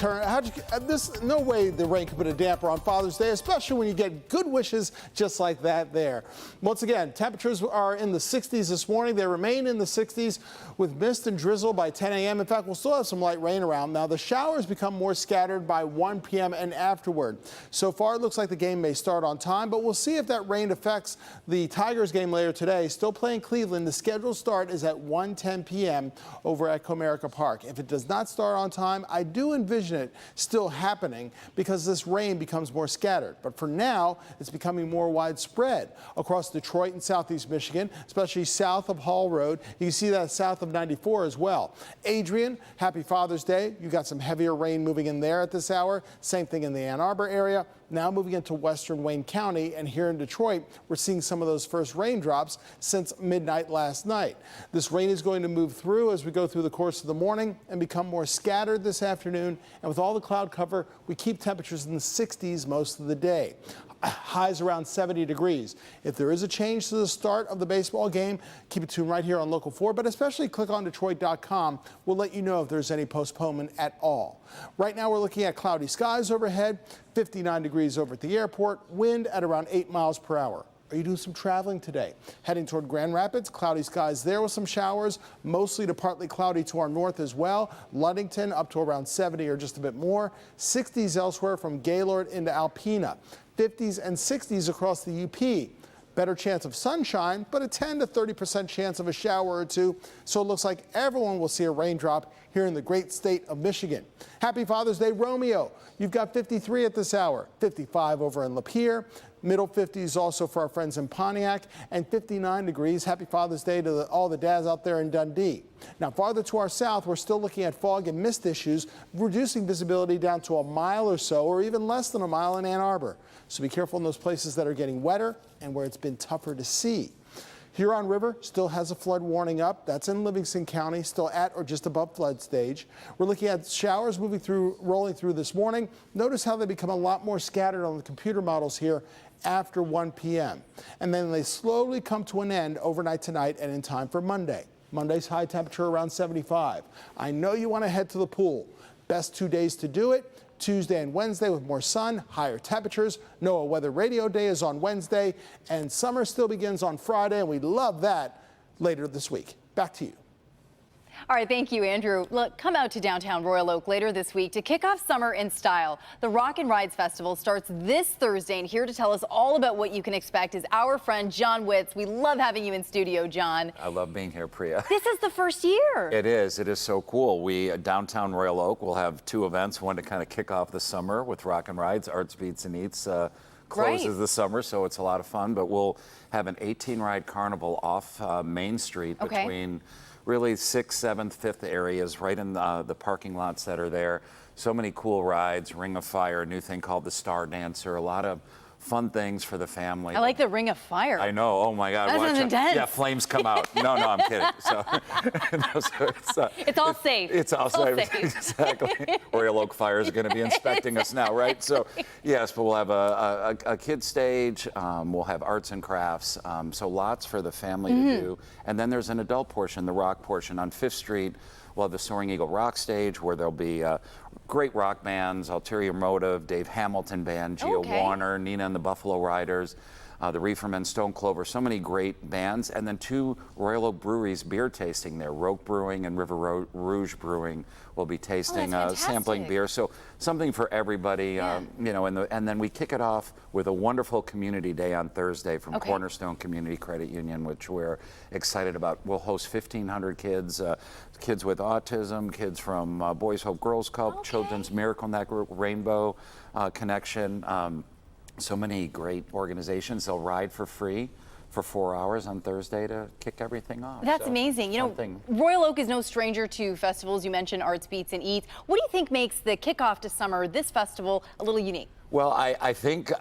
no way the rain could put a damper on Father's Day, especially when you get good wishes just like that there. Once again, temperatures are in the 60s this morning. They remain in the 60s with mist and drizzle by 10 a.m. In fact, we'll still have some light rain around. Now, the showers become more scattered by 1 p.m. and afterward. So far, it looks like the game may start on time, but we'll see if that rain affects the Tigers game later today. Still playing Cleveland. The scheduled start is at 1:10 p.m. over at Comerica Park. If it does not start on time, I do envision it still happening because this rain becomes more scattered. But for now, it's becoming more widespread across Detroit and southeast Michigan, especially south of Hall Road. You can see that south of 94 as well. Adrian, happy Father's Day. You got some heavier rain moving in there at this hour. Same thing in the Ann Arbor area. Now moving into western Wayne County, and here in Detroit, we're seeing some of those first raindrops since midnight last night. This rain is going to move through as we go through the course of the morning and become more scattered this afternoon. And with all the cloud cover, we keep temperatures in the 60s most of the day. Highs around 70 degrees. If there is a change to the start of the baseball game, keep it tuned right here on Local 4, but especially clickondetroit.com. We'll let you know if there's any postponement at all. Right now, we're looking at cloudy skies overhead, 59 degrees over at the airport, wind at around 8 miles per hour. Are you doing some traveling today? Heading toward Grand Rapids, cloudy skies there with some showers, mostly to partly cloudy to our north as well. Ludington up to around 70 or just a bit more. 60s elsewhere from Gaylord into Alpena. 50s and 60s across the UP. Better chance of sunshine, but a 10 to 30% chance of a shower or two. So it looks like everyone will see a raindrop here in the great state of Michigan. Happy Father's Day, Romeo. You've got 53 at this hour, 55 over in Lapeer. Middle 50s also for our friends in Pontiac, and 59 degrees. Happy Father's Day to all the dads out there in Dundee. Now, farther to our south, we're still looking at fog and mist issues, reducing visibility down to a mile or so, or even less than a mile in Ann Arbor. So be careful in those places that are getting wetter and where it's been tougher to see. Huron River still has a flood warning up. That's in Livingston County, still at or just above flood stage. We're looking at showers rolling through this morning. Notice how they become a lot more scattered on the computer models here after 1 p.m. And then they slowly come to an end overnight tonight and in time for Monday. Monday's high temperature around 75. I know you want to head to the pool. Best 2 days to do it. Tuesday and Wednesday with more sun, higher temperatures. NOAA Weather Radio Day is on Wednesday, and summer still begins on Friday, and we love that later this week. Back to you. All right, thank you, Andrew. Look, come out to downtown Royal Oak later this week to kick off summer in style. The Rock and Rides Festival starts this Thursday, and here to tell us all about what you can expect is our friend John Witz. We love having you in studio, John. I love being here, Priya. This is the first year. It is so cool. We, downtown Royal Oak, will have 2 events, one to kind of kick off the summer with Rock and Rides, Arts, Beats, and Eats. Closes the summer, so it's a lot of fun, but we'll have an 18-ride carnival off Main Street between really 6th, 7th, 5th areas, right in the parking lots that are there. So many cool rides, Ring of Fire, a new thing called the Star Dancer, a lot of fun things for the family. I like the Ring of Fire. I know. Oh my God. That sounds intense. Yeah, flames come out. No, I'm kidding. So, it's all safe. It's all safe. Exactly. Royal Oak Fire is going to be inspecting us now, right? So, yes, but we'll have a kid stage. We'll have arts and crafts. So lots for the family to do. And then there's an adult portion, the rock portion on 5th Street. We'll have the Soaring Eagle Rock Stage where there'll be great rock bands, Ulterior Motive, Dave Hamilton Band, Gio Warner, Nina and the Buffalo Riders, the Reefermen, Stone Clover, so many great bands. And then 2 Royal Oak breweries beer tasting there. Roque Brewing and River Rouge Brewing will be tasting, sampling beer. So something for everybody, you know, and then we kick it off with a wonderful community day on Thursday from Cornerstone Community Credit Union, which we're excited about. We'll host 1,500 kids, kids with autism, kids from Boys Hope Girls Club, Children's Miracle Network, Rainbow Connection. So many great organizations. They'll ride for free for 4 hours on Thursday to kick everything off. That's amazing. You know, Royal Oak is no stranger to festivals. You mentioned Arts, Beats, and Eats. What do you think makes the kickoff to summer, this festival, a little unique? Well, I think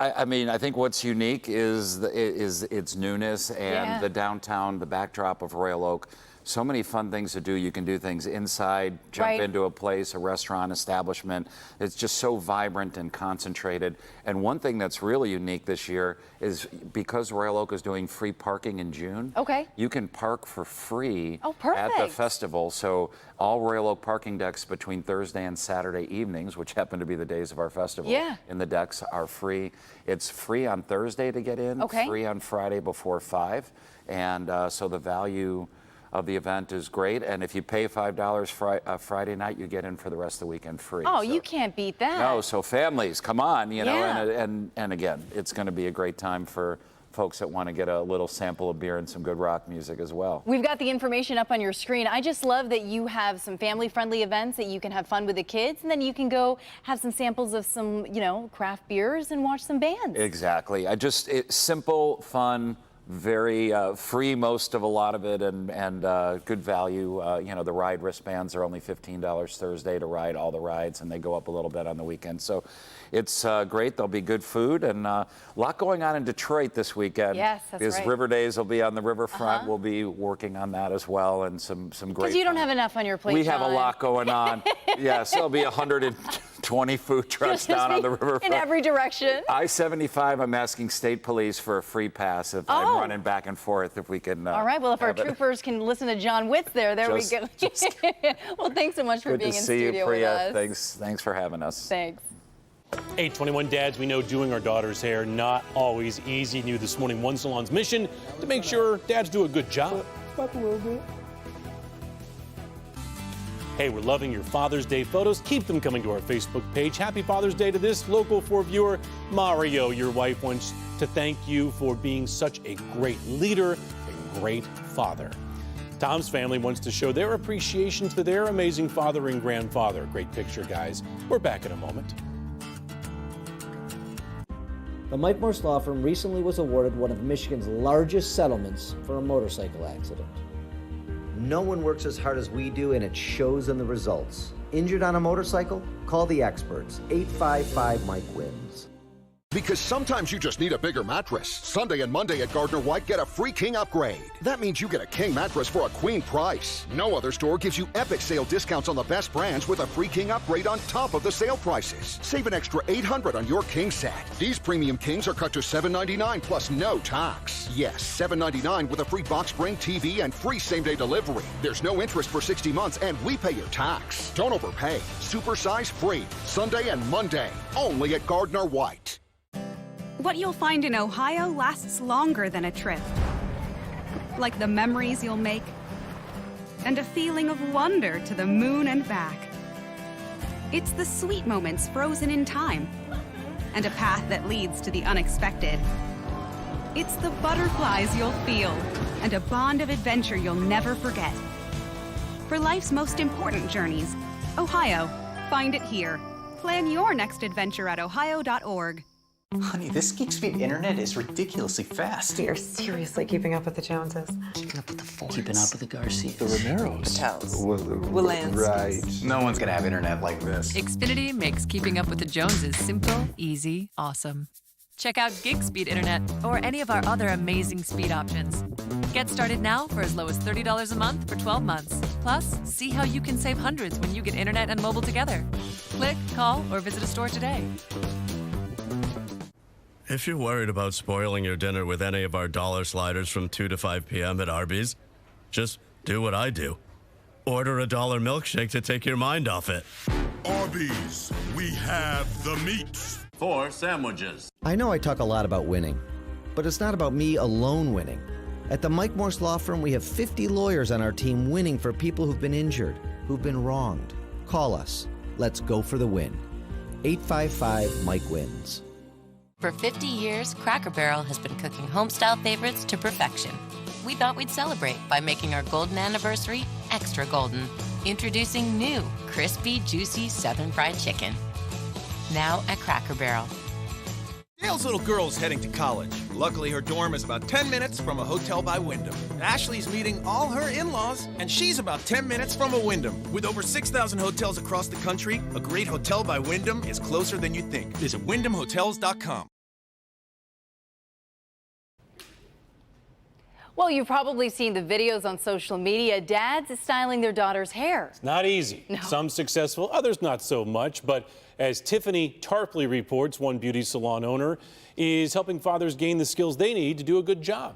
what's unique is its newness and the downtown, the backdrop of Royal Oak. So many fun things to do. You can do things inside, jump into a place, a restaurant, establishment. It's just so vibrant and concentrated. And one thing that's really unique this year is because Royal Oak is doing free parking in June, you can park for free at the festival. So all Royal Oak parking decks between Thursday and Saturday evenings, which happen to be the days of our festival, in the decks are free. It's free on Thursday to get in, free on Friday before 5. And so the value of the event is great, and if you pay $5 Friday night, you get in for the rest of the weekend free. Oh, so you can't beat that. No, so families, come on, you know, and again, it's going to be a great time for folks that want to get a little sample of beer and some good rock music as well. We've got the information up on your screen. I just love that you have some family-friendly events that you can have fun with the kids, and then you can go have some samples of some, you know, craft beers and watch some bands. Exactly. It's simple, fun, very free, most of a lot of it, and good value. You know, the ride wristbands are only $15 Thursday to ride all the rides, and they go up a little bit on the weekend. So it's great. There'll be good food and a lot going on in Detroit this weekend. Yes, that's right. River Days will be on the riverfront. We'll be working on that as well, and some great. Because you don't have enough on your plate. We have a lot going on. Yes, there'll be 120 food trucks down on the riverfront. In every direction. I-75, I'm asking state police for a free pass if I'm running back and forth, if we can. All right, well, if our troopers can listen to John Witz there we go. Well, thanks so much for being in studio with us. Thanks for having us. Thanks. 821 dads, we know doing our daughter's hair not always easy. Knew this morning one salon's mission to make sure dads do a good job. Up a little bit. Hey, we're loving your Father's Day photos. Keep them coming to our Facebook page. Happy Father's Day to this Local 4 viewer. Mario, your wife, wants to thank you for being such a great leader and great father. Tom's family wants to show their appreciation to their amazing father and grandfather. Great picture, guys. We're back in a moment. The Mike Morse Law Firm recently was awarded one of Michigan's largest settlements for a motorcycle accident. No one works as hard as we do, and it shows in the results. Injured on a motorcycle? Call the experts. 855 Mike Wins. Because sometimes you just need a bigger mattress. Sunday and Monday at Gardner White, get a free king upgrade. That means you get a king mattress for a queen price. No other store gives you epic sale discounts on the best brands with a free king upgrade on top of the sale prices. Save an extra $800 on your king set. These premium kings are cut to $799 plus no tax. Yes, $799 with a free box spring, TV, and free same-day delivery. There's no interest for 60 months, and we pay your tax. Don't overpay. Super size free. Sunday and Monday. Only at Gardner White. What you'll find in Ohio lasts longer than a trip. Like the memories you'll make, and a feeling of wonder to the moon and back. It's the sweet moments frozen in time, and a path that leads to the unexpected. It's the butterflies you'll feel, and a bond of adventure you'll never forget. For life's most important journeys, Ohio, find it here. Plan your next adventure at ohio.org. Honey, this geek speed internet is ridiculously fast. We are seriously keeping up with the Joneses. Keeping up with the Fords. Keeping up with the Garcias. The Romeros. Patels. Willands. Right. No one's gonna have internet like this. Xfinity makes keeping up with the Joneses simple, easy, awesome. Check out Gig Speed Internet or any of our other amazing speed options. Get started now for as low as $30 a month for 12 months. Plus, see how you can save hundreds when you get internet and mobile together. Click, call, or visit a store today. If you're worried about spoiling your dinner with any of our dollar sliders from 2 to 5 p.m. at Arby's, just do what I do. Order a $1 milkshake to take your mind off it. Arby's, we have the meats. 4 sandwiches. I know I talk a lot about winning, but it's not about me alone winning. At the Mike Morse Law Firm, we have 50 lawyers on our team winning for people who've been injured, who've been wronged. Call us. Let's go for the win. 855-MIKE-WINS. For 50 years, Cracker Barrel has been cooking homestyle favorites to perfection. We thought we'd celebrate by making our golden anniversary extra golden. Introducing new, crispy, juicy Southern Fried Chicken. Now at Cracker Barrel. Dale's little girl's heading to college. Luckily, her dorm is about 10 minutes from a hotel by Wyndham. Ashley's meeting all her in-laws, and she's about 10 minutes from a Wyndham. With over 6,000 hotels across the country, a great hotel by Wyndham is closer than you think. Visit WyndhamHotels.com. Well, you've probably seen the videos on social media. Dads styling their daughter's hair. It's not easy. No. Some successful, others not so much. But as Tiffany Tarpley reports, one beauty salon owner is helping fathers gain the skills they need to do a good job.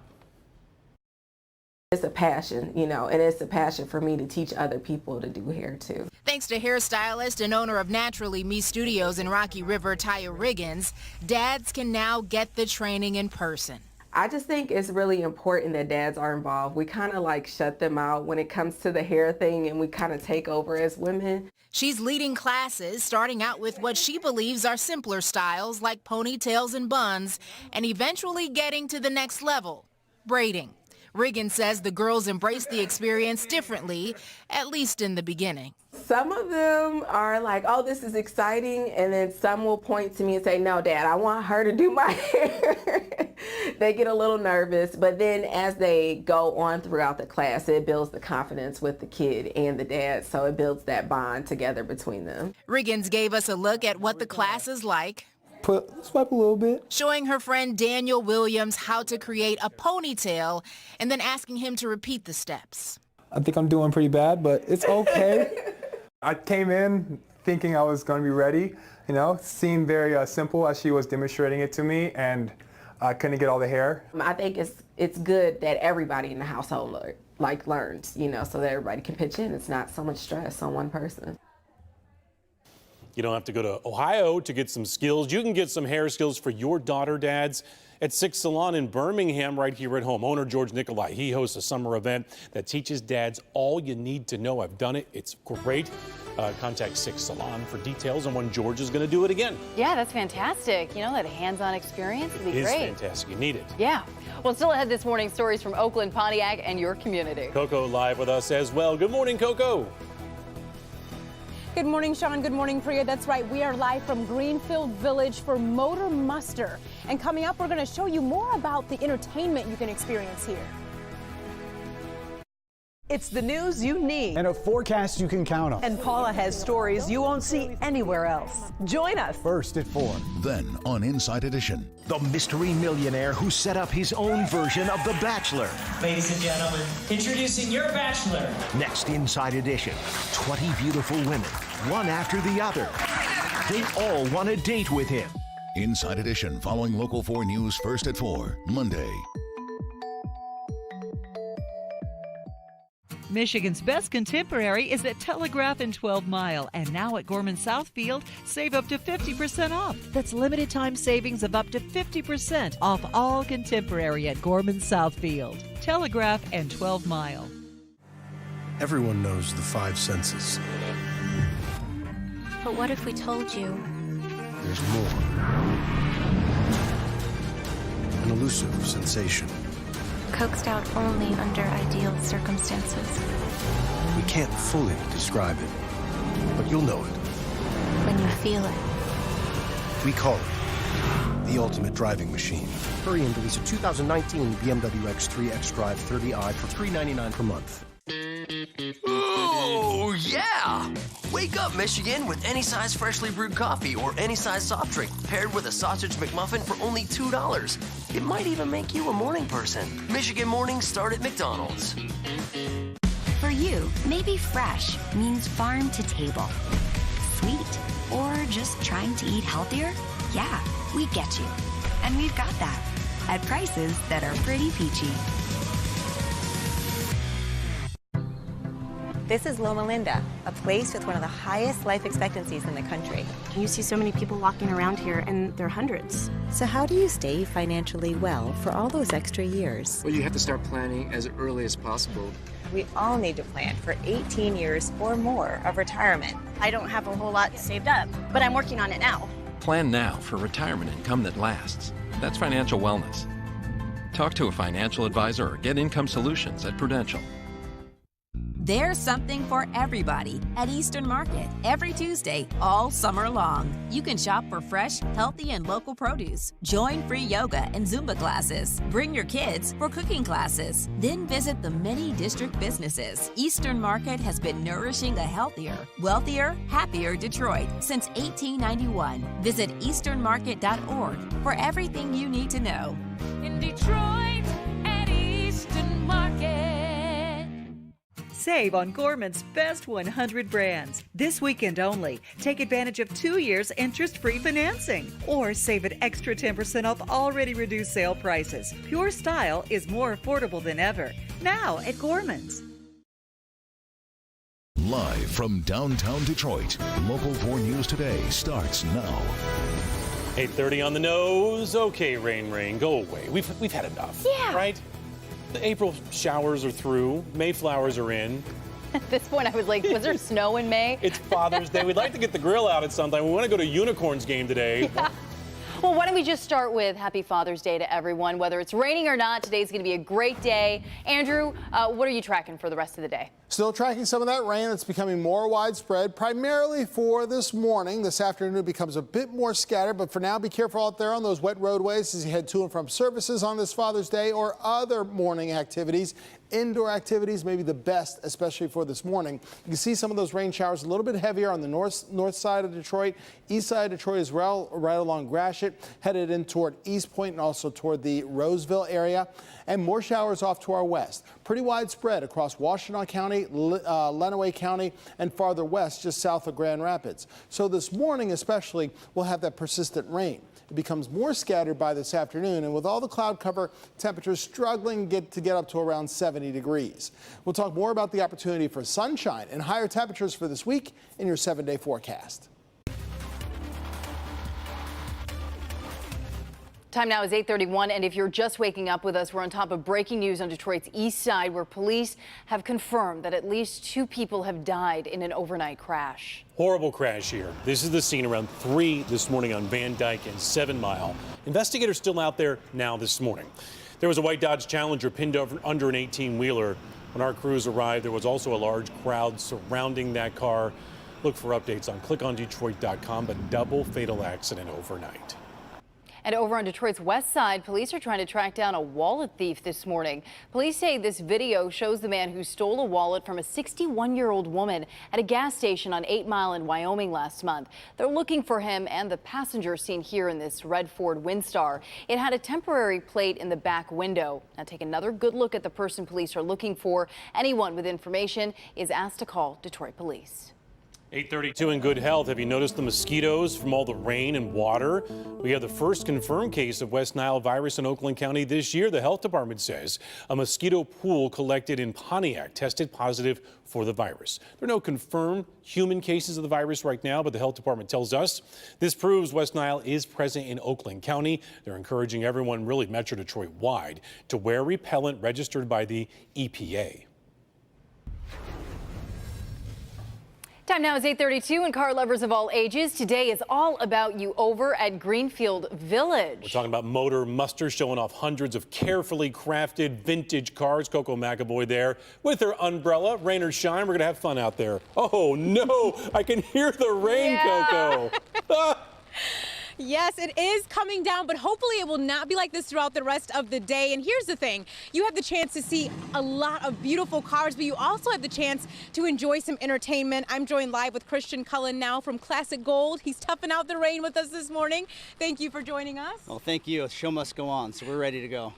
It's a passion, you know, and it's a passion for me to teach other people to do hair too. Thanks to hairstylist and owner of Naturally Me Studios in Rocky River, Taya Riggins, dads can now get the training in person. I just think it's really important that dads are involved. We kind of like shut them out when it comes to the hair thing, and we kind of take over as women. She's leading classes, starting out with what she believes are simpler styles like ponytails and buns, and eventually getting to the next level, braiding. Riggins says the girls embrace the experience differently, at least in the beginning. Some of them are like, oh, this is exciting, and then some will point to me and say, no, Dad, I want her to do my hair. They get a little nervous, but then as they go on throughout the class, it builds the confidence with the kid and the dad, so it builds that bond together between them. Riggins gave us a look at what the class is like. Swipe a little bit. Showing her friend Daniel Williams how to create a ponytail and then asking him to repeat the steps. I think I'm doing pretty bad, but it's okay. I came in thinking I was going to be ready. You know, seemed very simple as she was demonstrating it to me, and I couldn't get all the hair. I think it's good that everybody in the household learns, you know, so that everybody can pitch in. It's not so much stress on one person. You don't have to go to Ohio to get some skills. You can get some hair skills for your daughter, dads, at Six Salon in Birmingham right here at home. Owner George Nicolai, he hosts a summer event that teaches dads all you need to know. I've done it. It's great. Contact Six Salon for details on when George is going to do it again. Yeah, that's fantastic. You know, that hands-on experience would be It is great. fantastic. You need it. Yeah. Well, still ahead this morning, stories from Oakland, Pontiac, and your community. Coco live with us as well. Good morning, Coco. Good morning, Sean. Good morning, Priya. That's right. We are live from Greenfield Village for Motor Muster. And coming up, we're going to show you more about the entertainment you can experience here. It's the news you need. And a forecast you can count on. And Paula has stories you won't see anywhere else. Join us. First at 4. Then on Inside Edition. The mystery millionaire who set up his own version of The Bachelor. Ladies and gentlemen, introducing your Bachelor. Next Inside Edition. 20 beautiful women, one after the other. They all want a date with him. Inside Edition, following Local 4 News first at 4, Monday. Michigan's best contemporary is at Telegraph and 12 Mile, and now at Gorman Southfield, save up to 50% off. That's limited time savings of up to 50% off all contemporary at Gorman Southfield. Telegraph and 12 Mile. Everyone knows the 5 senses. But what if we told you? There's more. An elusive sensation. Coaxed out only under ideal circumstances. We can't fully describe it, but you'll know it. When you feel it. We call it the ultimate driving machine. Hurry and release a 2019 BMW X3 xDrive 30i for $399 per month. Oh, yeah! Wake up, Michigan, with any size freshly brewed coffee or any size soft drink paired with a sausage McMuffin for only $2. It might even make you a morning person. Michigan mornings start at McDonald's. For you, maybe fresh means farm to table. Sweet, or just trying to eat healthier? Yeah, we get you. And we've got that at prices that are pretty peachy. This is Loma Linda, a place with one of the highest life expectancies in the country. You see so many people walking around here, and they're hundreds. So how do you stay financially well for all those extra years? Well, you have to start planning as early as possible. We all need to plan for 18 years or more of retirement. I don't have a whole lot saved up, but I'm working on it now. Plan now for retirement income that lasts. That's financial wellness. Talk to a financial advisor or get income solutions at Prudential. There's something for everybody at Eastern Market every Tuesday all summer long. You can shop for fresh, healthy, and local produce. Join free yoga and Zumba classes. Bring your kids for cooking classes. Then visit the many district businesses. Eastern Market has been nourishing a healthier, wealthier, happier Detroit since 1891. Visit easternmarket.org for everything you need to know. In Detroit at Eastern Market. Save on Gorman's best 100 brands. This weekend only. Take advantage of 2 years interest-free financing. Or save an extra 10% off already reduced sale prices. Pure style is more affordable than ever. Now at Gorman's. Live from downtown Detroit, Local 4 News Today starts now. 8:30 on the nose. Okay, rain, go away. We've had enough. Yeah. Right? The April showers are through. May flowers are in. At this point, I was like, was there snow in May? It's Father's Day. We'd like to get the grill out at some time. We want to go to Unicorns game today. Yeah. Well, why don't we just start with Happy Father's Day to everyone. Whether it's raining or not, today's going to be a great day. Andrew, what are you tracking for the rest of the day? Still tracking some of that rain. It's becoming more widespread, primarily for this morning. This afternoon it becomes a bit more scattered, but for now, be careful out there on those wet roadways as you head to and from services on this Father's Day or other morning activities. Indoor activities may be the best, especially for this morning. You can see some of those rain showers a little bit heavier on the north side of Detroit. East side of Detroit as well, right along Gratiot, headed in toward East Point and also toward the Roseville area. And more showers off to our west. Pretty widespread across Washtenaw County, Lenawee County, and farther west, just south of Grand Rapids. So this morning especially, we'll have that persistent rain. It becomes more scattered by this afternoon, and with all the cloud cover, temperatures struggling to get up to around 70 degrees. We'll talk more about the opportunity for sunshine and higher temperatures for this week in your 7-day forecast. Time now is 8:31, and if you're just waking up with us, we're on top of breaking news on Detroit's east side, where police have confirmed that at least 2 people have died in an overnight crash. Horrible crash here. This is the scene around 3 this morning on Van Dyke and 7 Mile. Investigators still out there now this morning. There was a white Dodge Challenger pinned under an 18-wheeler. When our crews arrived, there was also a large crowd surrounding that car. Look for updates on clickondetroit.com, but double fatal accident overnight. And over on Detroit's west side, police are trying to track down a wallet thief this morning. Police say this video shows the man who stole a wallet from a 61-year-old woman at a gas station on 8 Mile in Wyoming last month. They're looking for him and the passenger seen here in this red Ford Windstar. It had a temporary plate in the back window. Now take another good look at the person police are looking for. Anyone with information is asked to call Detroit Police. 8:32 in good health. Have you noticed the mosquitoes from all the rain and water? We have the first confirmed case of West Nile virus in Oakland County this year. The health department says a mosquito pool collected in Pontiac tested positive for the virus. There are no confirmed human cases of the virus right now, but the health department tells us this proves West Nile is present in Oakland County. They're encouraging everyone, really Metro Detroit wide, to wear repellent registered by the EPA. Time now is 8:32, and car lovers of all ages, today is all about you over at Greenfield Village. We're talking about Motor Muster showing off hundreds of carefully crafted vintage cars. Coco McAvoy there with her umbrella. Rain or shine, we're going to have fun out there. Oh, no, I can hear the rain, Coco. Yes, it is coming down, but hopefully it will not be like this throughout the rest of the day. And here's the thing, you have the chance to see a lot of beautiful cars, but you also have the chance to enjoy some entertainment. I'm joined live with Christian Cullen now from Classic Gold. He's toughing out the rain with us this morning. Thank you for joining us. Well, thank you. The show must go on, so we're ready to go.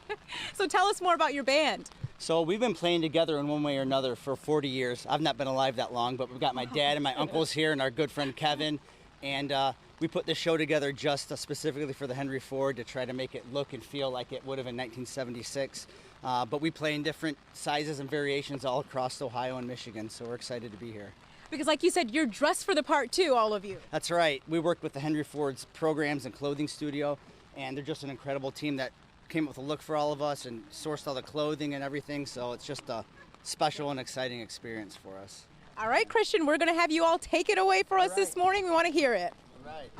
So tell us more about your band. So we've been playing together in one way or another for 40 years. I've not been alive that long, but we've got my dad and my uncles here and our good friend Kevin. And we put this show together just specifically for the Henry Ford to try to make it look and feel like it would have in 1976. But we play in different sizes and variations all across Ohio and Michigan, so we're excited to be here. Because like you said, you're dressed for the part too, all of you. That's right. We worked with the Henry Ford's programs and clothing studio, and they're just an incredible team that came up with a look for all of us and sourced all the clothing and everything, so it's just a special and exciting experience for us. All right, Christian, we're going to have you all take it away for us this morning. We want to hear it. All right.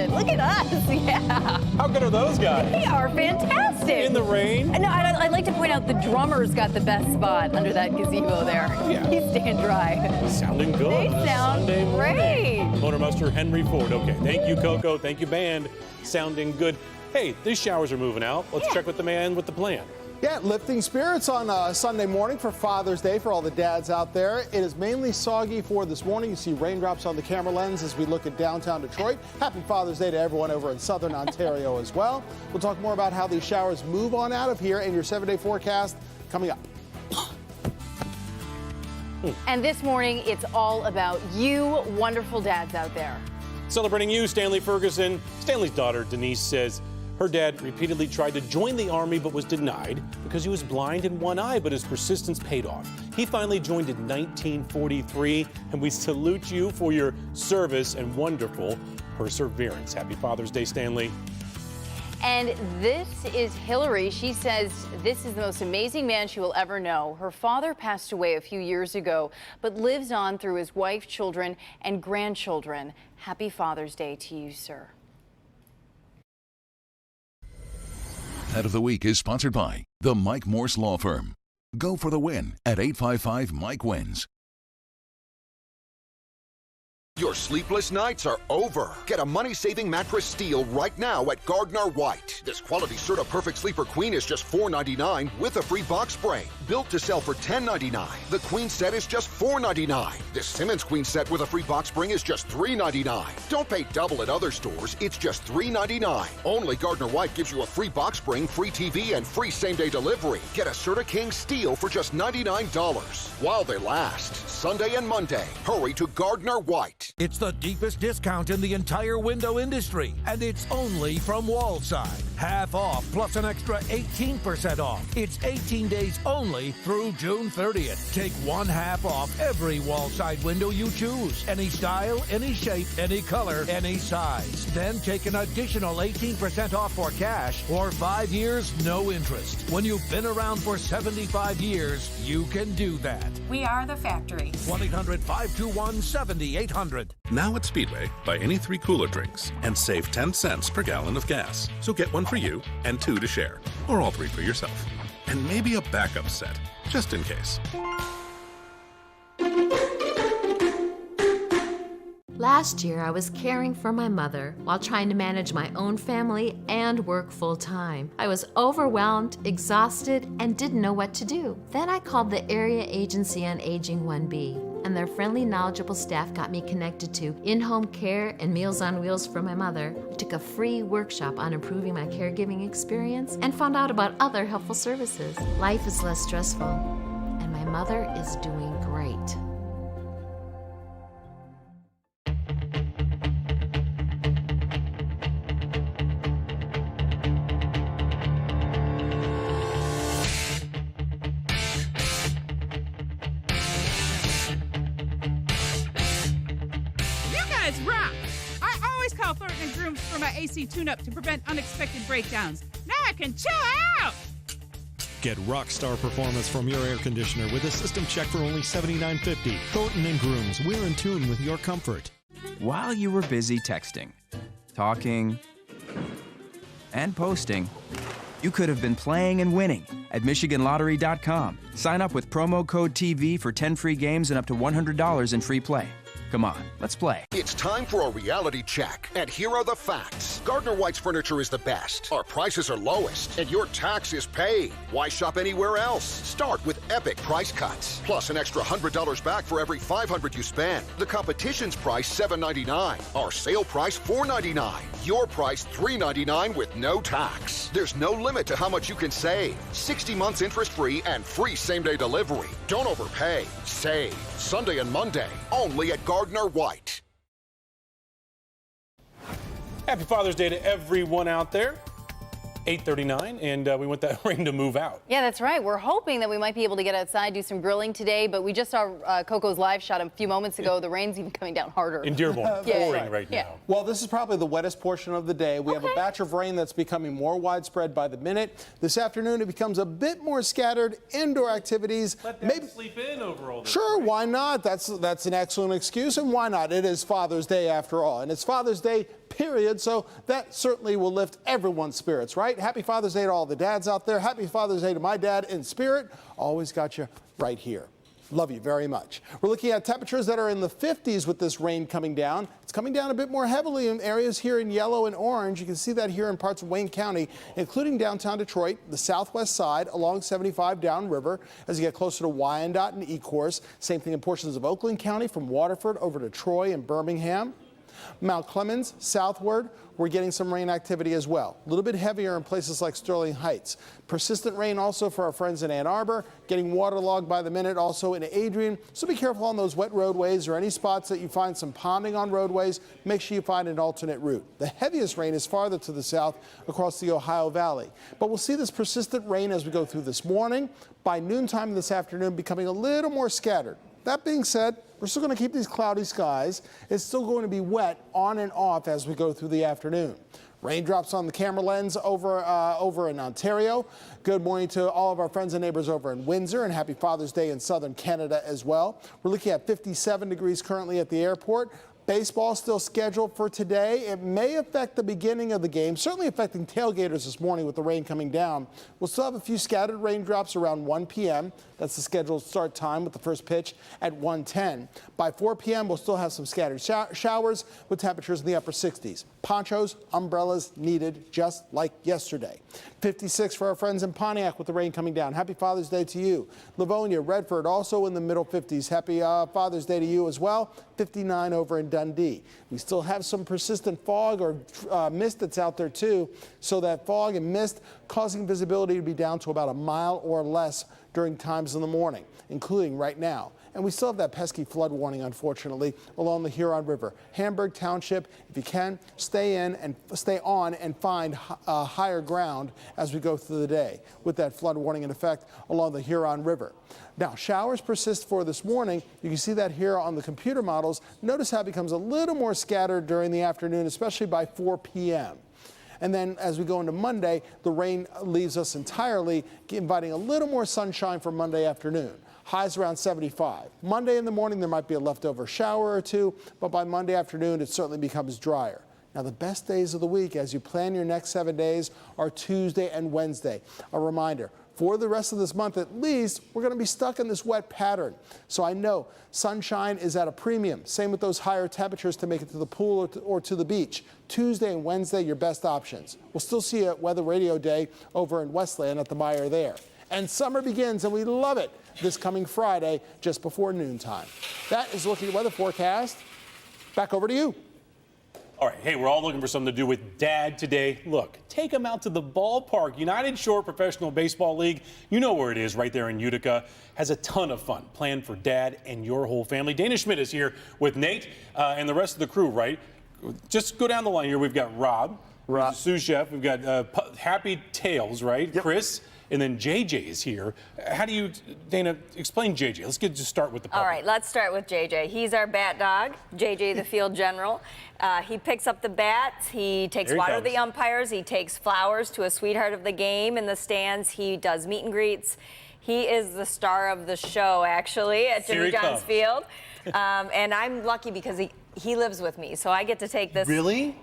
Look at us, yeah. How good are those guys? They are fantastic. In the rain? No, I'd like to point out the drummer's got the best spot under that gazebo there. Yeah. He's staying dry. Sounding good. They sound great. Motor Muster, Henry Ford. Okay, thank you, Coco. Thank you, band. Sounding good. Hey, these showers are moving out. Let's check with the man with the plan. Yeah, lifting spirits on Sunday morning for Father's Day for all the dads out there. It is mainly soggy for this morning. You see raindrops on the camera lens as we look at downtown Detroit. Happy Father's Day to everyone over in southern Ontario as well. We'll talk more about how these showers move on out of here and your 7-day forecast coming up. And this morning, it's all about you wonderful dads out there. Celebrating you, Stanley Ferguson. Stanley's daughter, Denise, says her dad repeatedly tried to join the Army but was denied because he was blind in one eye, but his persistence paid off. He finally joined in 1943, and we salute you for your service and wonderful perseverance. Happy Father's Day, Stanley. And this is Hillary. She says this is the most amazing man she will ever know. Her father passed away a few years ago, but lives on through his wife, children, and grandchildren. Happy Father's Day to you, sir. Head of the Week is sponsored by the Mike Morse Law Firm. Go for the win at 855-MIKE-WINS. Your sleepless nights are over. Get a money-saving mattress steal right now at Gardner White. This quality Serta Perfect Sleeper Queen is just $4.99 with a free box spring. Built to sell for $10.99. The Queen set is just $4.99. This Simmons Queen set with a free box spring is just $3.99. Don't pay double at other stores. It's just $3.99. Only Gardner White gives you a free box spring, free TV, and free same-day delivery. Get a Serta King steal for just $99 while they last. Sunday and Monday. Hurry to Gardner White. It's the deepest discount in the entire window industry, and it's only from Wallside. Half off plus an extra 18% off. It's 18 days only through June 30th. Take one half off every Wallside window you choose. Any style, any shape, any color, any size. Then take an additional 18% off for cash or 5 years, no interest. When you've been around for 75 years, you can do that. We are the factory. 1-800-521-7800. Now at Speedway, buy any 3 cooler drinks and save 10 cents per gallon of gas. So get one for you and 2 to share, or all 3 for yourself. And maybe a backup set, just in case. Last year, I was caring for my mother while trying to manage my own family and work full-time. I was overwhelmed, exhausted, and didn't know what to do. Then I called the Area Agency on Aging 1B, and their friendly, knowledgeable staff got me connected to in-home care and Meals on Wheels for my mother. I took a free workshop on improving my caregiving experience and found out about other helpful services. Life is less stressful, and my mother is doing great. Rock! I always call Thornton and Grooms for my AC tune-up to prevent unexpected breakdowns. Now I can chill out! Get rockstar performance from your air conditioner with a system check for only $79.50. Thornton and Grooms, we're in tune with your comfort. While you were busy texting, talking, and posting, you could have been playing and winning at MichiganLottery.com. Sign up with promo code TV for 10 free games and up to $100 in free play. Come on, let's play. It's time for a reality check, and here are the facts. Gardner White's furniture is the best. Our prices are lowest, and your tax is paid. Why shop anywhere else? Start with epic price cuts, plus an extra $100 back for every $500 you spend. The competition's price $7.99. Our sale price $4.99. Your price $3.99 with no tax. There's no limit to how much you can save. 60 months interest-free and free same-day delivery. Don't overpay. Save. Sunday and Monday, only at Gardner White. Happy Father's Day to everyone out there. 8:39, and we want that rain to move out. Yeah, that's right. We're hoping that we might be able to get outside, do some grilling today, but we just saw Coco's live shot a few moments ago. The rain's even coming down harder. In Dearborn, pouring right now. Well, this is probably the wettest portion of the day. We have a batch of rain that's becoming more widespread by the minute. This afternoon, it becomes a bit more scattered. Indoor activities. Let them sleep in over all this. Sure, why not? That's an excellent excuse, and why not? It is Father's Day after all, and it's Father's Day, period, so that certainly will lift everyone's spirits, right? Happy Father's Day to all the dads out there. Happy Father's Day to my dad in spirit. Always got you right here. Love you very much. We're looking at temperatures that are in the 50s with this rain coming down. It's coming down a bit more heavily in areas here in yellow and orange. You can see that here in parts of Wayne County, including downtown Detroit, the southwest side along 75 downriver as you get closer to Wyandotte and Ecorse. Same thing in portions of Oakland County from Waterford over to Troy and Birmingham. Mount Clemens, southward, we're getting some rain activity as well. A little bit heavier in places like Sterling Heights. Persistent rain also for our friends in Ann Arbor, getting waterlogged by the minute also in Adrian. So be careful on those wet roadways or any spots that you find some ponding on roadways. Make sure you find an alternate route. The heaviest rain is farther to the south across the Ohio Valley. But we'll see this persistent rain as we go through this morning. By noontime this afternoon, becoming a little more scattered. That being said, we're still going to keep these cloudy skies. It's still going to be wet on and off as we go through the afternoon. Raindrops on the camera lens over in Ontario. Good morning to all of our friends and neighbors over in Windsor, and happy Father's Day in southern Canada as well. We're looking at 57 degrees currently at the airport. Baseball still scheduled for today. It may affect the beginning of the game, certainly affecting tailgaters this morning with the rain coming down. We'll still have a few scattered raindrops around 1 p.m. That's the scheduled start time with the first pitch at 1:10. By 4 p.m., we'll still have some scattered showers with temperatures in the upper 60s. Ponchos, umbrellas needed just like yesterday. 56 for our friends in Pontiac with the rain coming down. Happy Father's Day to you. Livonia, Redford also in the middle 50s. Happy Father's Day to you as well. 59 over in Dundee. We still have some persistent fog or mist that's out there too. So that fog and mist causing visibility to be down to about a mile or less during times in the morning, including right now. And we still have that pesky flood warning, unfortunately, along the Huron River. Hamburg Township, if you can, stay on and find higher ground as we go through the day with that flood warning in effect along the Huron River. Now, showers persist for this morning. You can see that here on the computer models. Notice how it becomes a little more scattered during the afternoon, especially by 4 p.m. And then as we go into Monday, the rain leaves us entirely, inviting a little more sunshine for Monday afternoon. Highs around 75. Monday in the morning, there might be a leftover shower or two, but by Monday afternoon, it certainly becomes drier. Now, the best days of the week as you plan your next 7 days are Tuesday and Wednesday. A reminder, for the rest of this month at least, we're going to be stuck in this wet pattern. So I know sunshine is at a premium. Same with those higher temperatures to make it to the pool or to the beach. Tuesday and Wednesday, your best options. We'll still see a weather radio day over in Westland at the Meijer there. And summer begins, and we love it, this coming Friday, just before noontime. That is looking at weather forecast. Back over to you. All right, hey, we're all looking for something to do with Dad today. Look, take him out to the ballpark. United Shore Professional Baseball League, you know where it is, right there in Utica, has a ton of fun planned for Dad and your whole family. Dana Schmidt is here with Nate and the rest of the crew, right? Just go down the line here. We've got Rob, sous chef. We've got Happy Tails, right? Yep. Chris. And then JJ is here. How do you, Dana, explain JJ? Let's just start with the puppy. All right, let's start with JJ. He's our bat dog, JJ the field general. He picks up the bats. He takes water to the umpires. He takes flowers to a sweetheart of the game in the stands. He does meet and greets. He is the star of the show, actually, at Jimmy John's Field. And I'm lucky because he lives with me, so I get to take this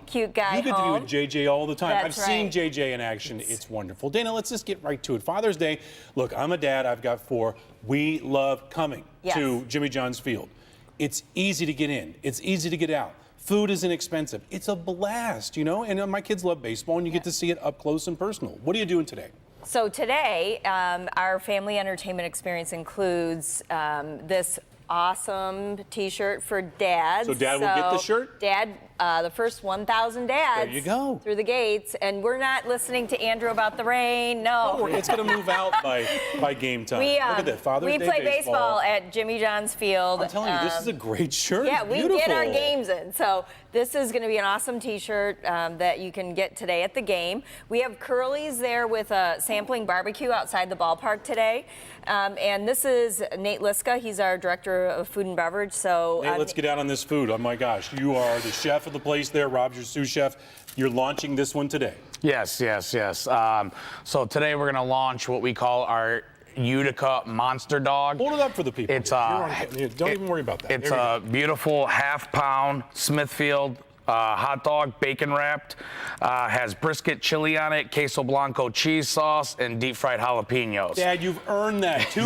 cute guy home. You get to be with JJ all the time. That's I've seen JJ in action. It's wonderful. Dana, let's just get right to it. Father's Day. Look, I'm a dad. I've got 4. We love coming to Jimmy John's Field. It's easy to get in. It's easy to get out. Food is inexpensive. It's a blast, you know? And my kids love baseball, and you get to see it up close and personal. What are you doing today? So today, our family entertainment experience includes this awesome T-shirt for Dad. So Dad will get the shirt? Dad, the first 1,000 dads there you go. Through the gates, and we're not listening to Andrew about the rain. No, it's going to move out by game time. Look at that, Father's Day play baseball at Jimmy John's Field. I'm telling you, this is a great shirt. Yeah, it's we beautiful. get our games in. So this is going to be an awesome T-shirt that you can get today at the game. We have Curly's there with a sampling barbecue outside the ballpark today. And this is Nate Liska. He's our director of food and beverage. So Nate, let's get out on this food. Oh my gosh, you are the chef of the place there. Rob's your sous chef. You're launching this one today. Yes. So today we're going to launch what we call our Utica Monster Dog. Hold it up for the people. It's don't even worry about that. It's a beautiful half-pound Smithfield hot dog, bacon wrapped, has brisket chili on it, queso blanco cheese sauce, and deep fried jalapenos. Dad, you've earned that. 2